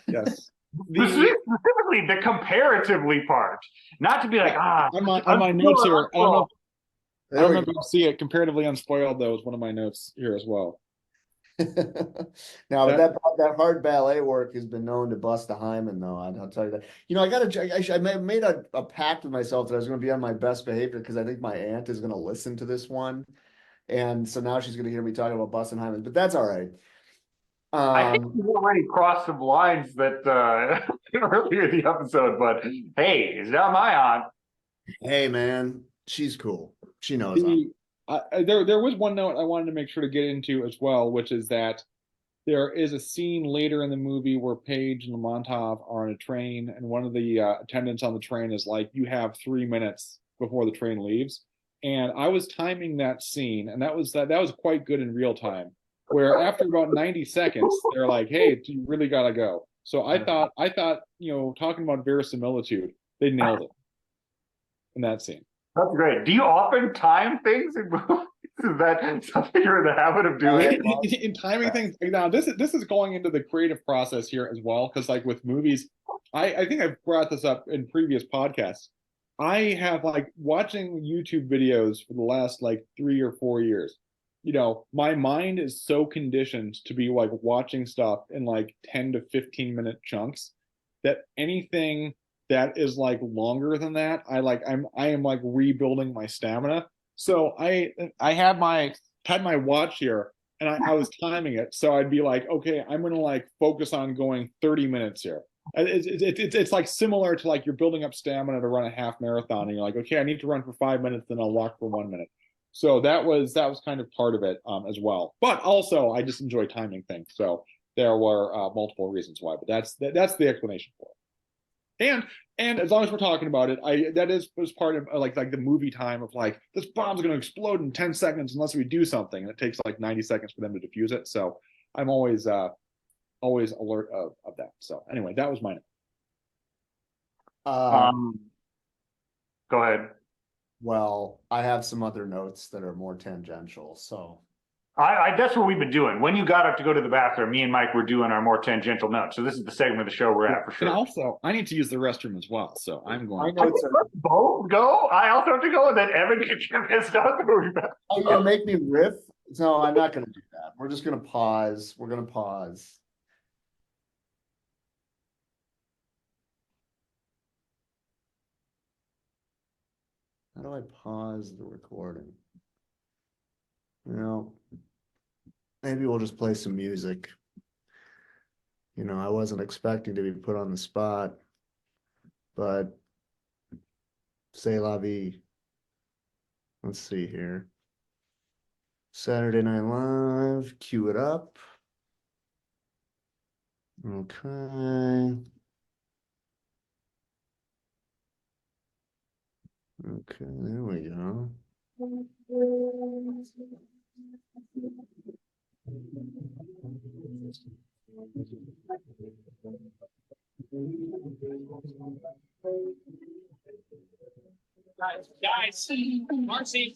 Yes. Specifically the comparatively part, not to be like, on my notes here, I don't know. I There don't we know if you can see it. Comparatively unspoiled, though, is one of my notes here as well. Now, That that hard ballet work has been known to bust a hymen, though. I'll tell you that. You know, I made a pact with myself that I was going to be on my best behavior because I think my aunt is going to listen to this one, and so now she's going to hear me talking about busting hymens. But that's all right. I think we've already crossed some lines that earlier in the episode, but hey, it's not my aunt. Hey, man, she's cool. She knows the there was one note I wanted to make sure to get into as well, which is that there is a scene later in the movie where Paige and Lermontov are on a train, and one of the attendants on the train is like, "You have 3 minutes before the train leaves." And I was timing that scene, and that was quite good in real time. Where after about 90 seconds, they're like, "Hey, you really gotta go." So I thought, talking about verisimilitude, they nailed it in that scene. That's great. Do you often time things in movies? Is that something you're in the habit of doing? In timing things now, this is going into the creative process here as well, because like with movies, I think I've brought this up in previous podcasts. I have like watching YouTube videos for the last like 3 or 4 years. My mind is so conditioned to be like watching stuff in like 10 to 15 minute chunks that anything that is like longer than that, I am like rebuilding my stamina. So I had my watch here, and I was timing it. So I'd be like, okay, I'm gonna like focus on going 30 minutes here. It's like similar to like you're building up stamina to run a half marathon, and you're like, okay, I need to run for 5 minutes, then I'll walk for 1 minute. So that was kind of part of it as well. But also, I just enjoy timing things. So there were multiple reasons why, but that's the explanation for it. And as long as we're talking about it, that was part of like the movie time of like, this bomb's going to explode in 10 seconds unless we do something, and it takes like 90 seconds for them to defuse it. So I'm always alert of that. So anyway, that was mine. Go ahead. Well, I have some other notes that are more tangential. So That's what we've been doing. When you got up to go to the bathroom, me and Mike were doing our more tangential notes. So this is the segment of the show we're at for sure. And also, I need to use the restroom as well. So I'm going. Let's both go. I also have to go, and then Evan can get pissed off the movie back. Oh, you're gonna make me riff? No, I'm not gonna do that. We're just gonna pause. We're gonna pause. How do I pause the recording? Maybe we'll just play some music. I wasn't expecting to be put on the spot, but c'est la vie. Let's see here. Saturday Night Live, cue it up. Okay. Okay, there we go. Guys, Marcy,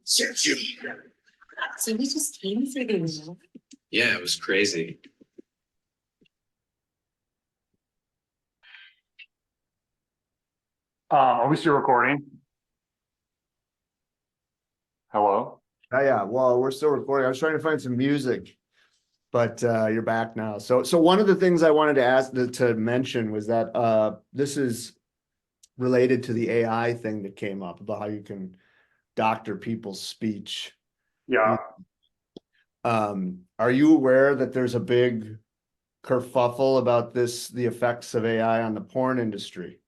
Sergio. So we just came through the wall. Yeah, it was crazy. Are we still recording? Hello? Oh, yeah, well, we're still recording. I was trying to find some music, but you're back now. So one of the things I wanted to ask to mention was that this is related to the AI thing that came up about how you can doctor people's speech. Yeah. Are you aware that there's a big kerfuffle about the effects of AI on the porn industry?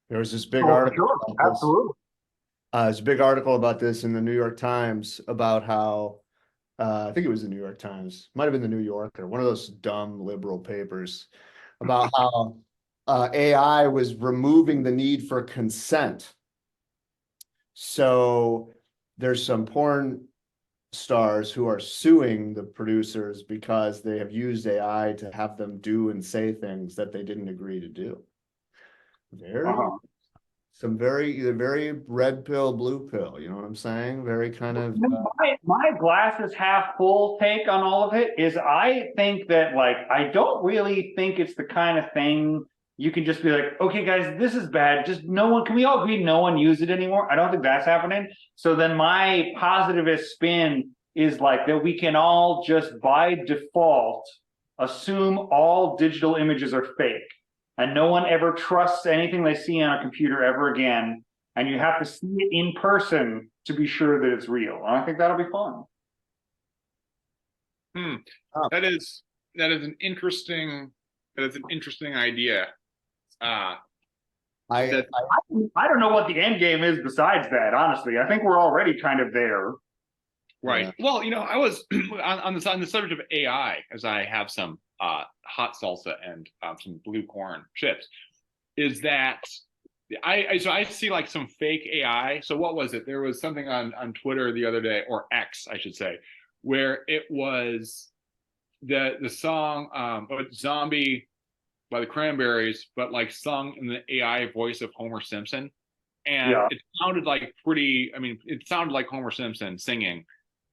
There was this big article. Sure. Absolutely. There's a big article about this in the New York Times about how I think it was the New York Times, might have been the New Yorker, one of those dumb liberal papers, about how AI was removing the need for consent. So there's some porn stars who are suing the producers because they have used AI to have them do and say things that they didn't agree to do. Very Some either very red pill, blue pill, you know what I'm saying? Very kind of, My glasses half full take on all of it is I think that like I don't really think it's the kind of thing you can just be like, okay, guys, this is bad. Just no one, can we all agree no one use it anymore? I don't think that's happening. So then my positivist spin is like that we can all just by default assume all digital images are fake and no one ever trusts anything they see on a computer ever again. And you have to see it in person to be sure that it's real. And I think that'll be fun. That is an interesting idea. I, That- I don't know what the end game is besides that, honestly. I think we're already kind of there. Right. Yeah. Well, I was on the subject of AI, as I have some hot salsa and some blue corn chips. Is that so I see like some fake AI. So what was it? There was something on Twitter the other day, or X, I should say, where it was the song "Zombie" by the Cranberries, but like sung in the AI voice of Homer Simpson, and Yeah. it sounded like pretty. I mean, it sounded like Homer Simpson singing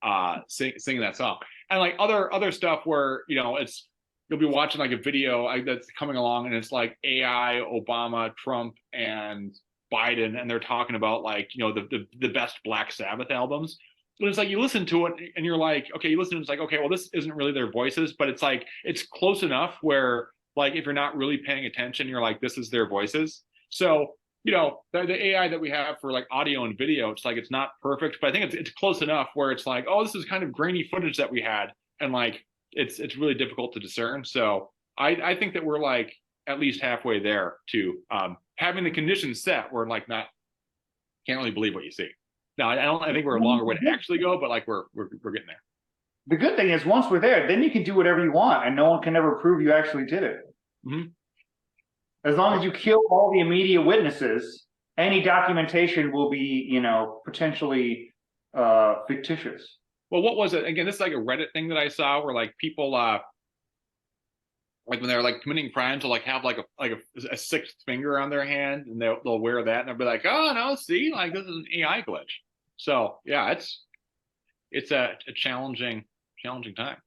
that song, and like other stuff where it's you'll be watching like a video that's coming along and it's like AI, Obama, Trump, and Biden, and they're talking about like the best Black Sabbath albums. But it's like you listen to it and you're like, okay, you listen to it, it's like, okay, well, this isn't really their voices, but it's like it's close enough where like if you're not really paying attention, you're like, this is their voices. So the AI that we have for like audio and video, it's like it's not perfect, but I think it's close enough where it's like, oh, this is kind of grainy footage that we had, and like it's really difficult to discern. So I think that we're like at least halfway there to having the conditions set where like can't really believe what you see. Now I think we're a longer way to actually go, but like we're getting there. The good thing is once we're there, then you can do whatever you want and no one can ever prove you actually did it. Mm-hmm. As long as you kill all the immediate witnesses, any documentation will be, potentially fictitious. Well, what was it? Again, this is like a Reddit thing that I saw where like people like when they're like committing crimes, will like have like a sixth finger on their hand, and they'll wear that, and they'll be like, oh no, see, like this is an AI glitch. So yeah, it's a challenging time.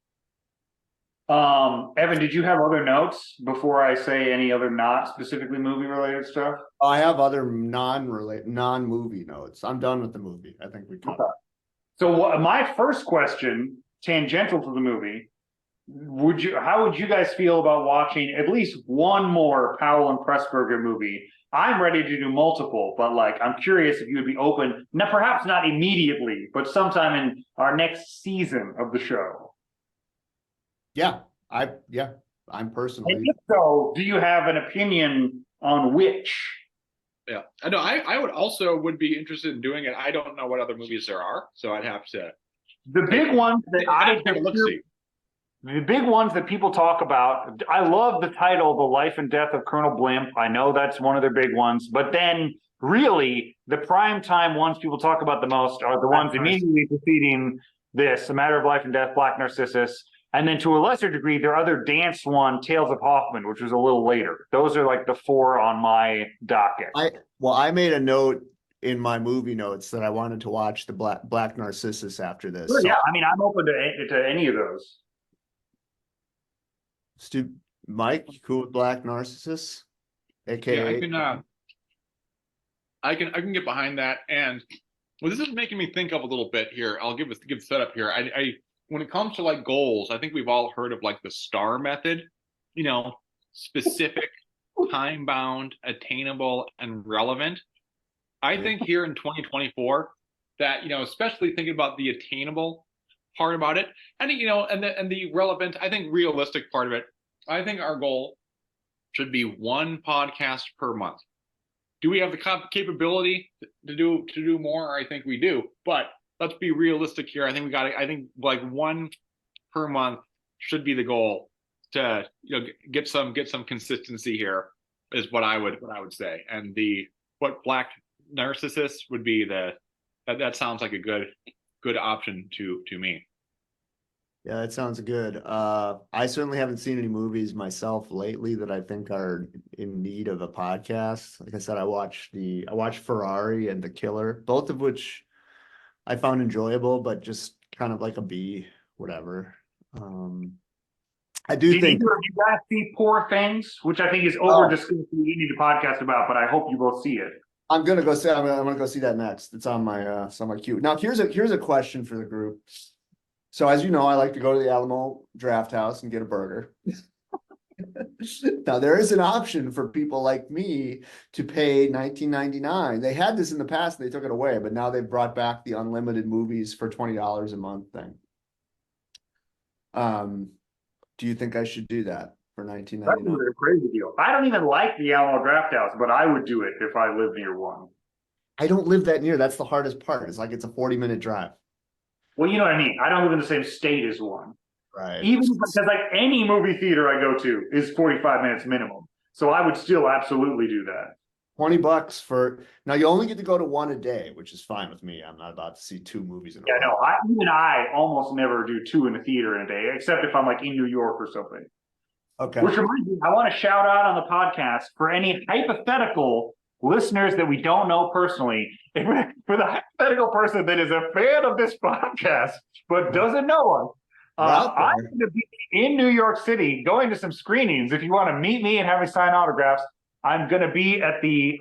Evan, did you have other notes before I say any other not specifically movie related stuff? I have other non-movie notes. I'm done with the movie. I think we covered. Okay. So my first question, tangential to the movie, how would you guys feel about watching at least one more Powell and Pressburger movie? I'm ready to do multiple, but like I'm curious if you would be open, now perhaps not immediately, but sometime in our next season of the show. Yeah, I'm personally. And if so, do you have an opinion on which? Yeah, I know. I would be interested in doing it. I don't know what other movies there are, so I'd have to. The big ones that the big ones that people talk about. I love the title, "The Life and Death of Colonel Blimp." I know that's one of their big ones, but then really the prime time ones people talk about the most are the ones immediately preceding this: "A Matter of Life and Death," "Black Narcissus." And then to a lesser degree, their other dance one, "Tales of Hoffman," which was a little later. Those are like the four on my docket. I made a note in my movie notes that I wanted to watch the Black Narcissus after this. Sure, So yeah, I mean, I'm open to any of those. Mike, cool with Black Narcissus, aka Yeah, I can get behind that. And well, this is making me think of a little bit here. I'll give setup here. I when it comes to like goals, I think we've all heard of like the STAR method, specific, time bound, attainable, and relevant. I think here in 2024 that, especially thinking about the attainable part about it, and and the relevant, I think realistic part of it, I think our goal should be one podcast per month. Do we have the capability to do more? I think we do, but let's be realistic here. I think I think like one per month should be the goal to get some consistency here is what I would say. And what Black Narcissus would be that sounds like a good option to me. Yeah, that sounds good. I certainly haven't seen any movies myself lately that I think are in need of a podcast. Like I said, I watched Ferrari and The Killer, both of which I found enjoyable, but just kind of like a B, whatever. Um, I do Did think either of you guys see Poor Things, which I think is over discussed we need to podcast about, but I hope you both see it. I'm gonna go see that next. It's on my queue. Now here's a question for the group. So as you know, I like to go to the Alamo Draft House and get a burger. Now there is an option for people like me to pay $19.99. They had this in the past, they took it away, but now they've brought back the unlimited movies for $20 a month thing. Do you think I should do that for That's $19.99? a crazy deal. I don't even like the Alamo Draft House, but I would do it if I lived near one. I don't live that near. That's the hardest part. It's like it's a 40-minute drive. Well, you know what I mean. I don't live in the same state as one. Right. Even because like any movie theater I go to is 45 minutes minimum. So I would still absolutely do that. $20 for now. You only get to go to one a day, which is fine with me. I'm not about to see two movies in a Yeah, row. no, I almost never do two in the theater in a day, except if I'm like in New York or something. Okay. Which reminds me, I want to shout out on the podcast for any hypothetical listeners that we don't know personally. For the hypothetical person that is a fan of this podcast but doesn't know us, I'm going to be in New York City going to some screenings. If you want to meet me and have me sign autographs, I'm going to be at the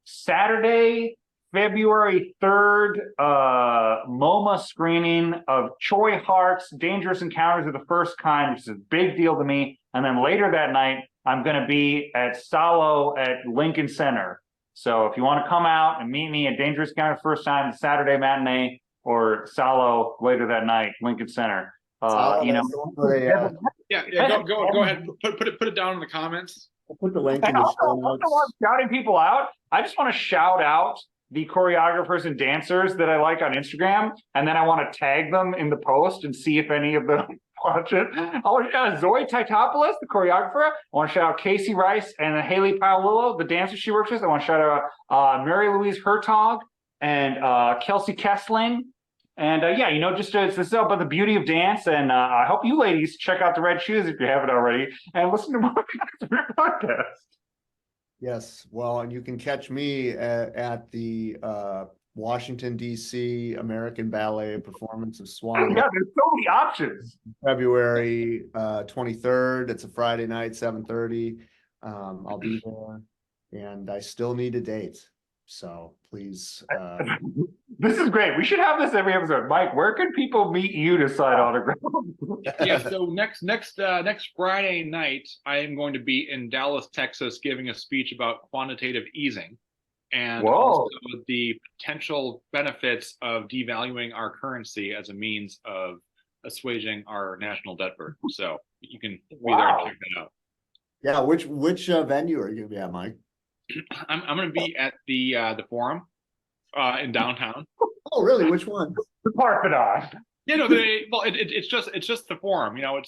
Saturday, February 3rd MoMA screening of Choi Hart's Dangerous Encounters of the First Kind, which is a big deal to me. And then later that night, I'm going to be at Salo at Lincoln Center. So if you want to come out and meet me at Dangerous Encounters First Time, Saturday matinee, or Salo later that night, Lincoln Center. Yeah, go ahead. Put it down in the comments. I'll put the link in And the also, show I don't notes. want shouting people out. I just want to shout out the choreographers and dancers that I like on Instagram, and then I want to tag them in the post and see if any of them watch it. I want to shout out Zoe Titopoulos, the choreographer. I want to shout out Casey Rice and Haley Paolillo, the dancer she works with. I want to shout out Mary Louise Hertog and Kelsey Kessling. And yeah, you know, just this is about the beauty of dance. And I hope you ladies check out the Red Shoes if you haven't already, and listen to my podcast. Yes, well, and you can catch me at the Washington, D.C. American Ballet performance of Swan. Yeah, there's so many options. February 23rd. It's a Friday night, 7:30. I'll be there, and I still need a date. So please. This is great. We should have this every episode. Mike, where can people meet you to sign autographs? Yeah, so next Friday night, I am going to be in Dallas, Texas, giving a speech about quantitative easing and also the potential benefits of devaluing our currency as a means of assuaging our national debt burden. So you can be there and check that out. Yeah, which venue are you gonna be at, Mike? I'm going to be at the Forum in downtown. Oh, really? Which one? The Parthenon. You know, it's just the Forum. You know,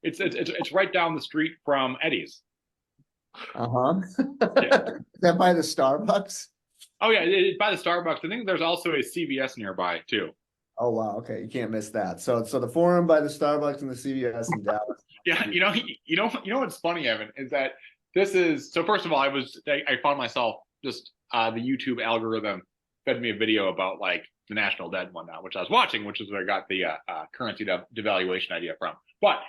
it's right down the street from Eddie's. Uh-huh. Yeah. Is that by the Starbucks? Oh yeah, by the Starbucks. I think there's also a CVS nearby too. Oh wow, okay, you can't miss that. So the Forum by the Starbucks and the CVS in Dallas. Yeah, you know what's funny, Evan, is that this is so. First of all, I found myself just the YouTube algorithm fed me a video about like the national debt and whatnot, which I was watching, which is where I got the currency devaluation idea from. But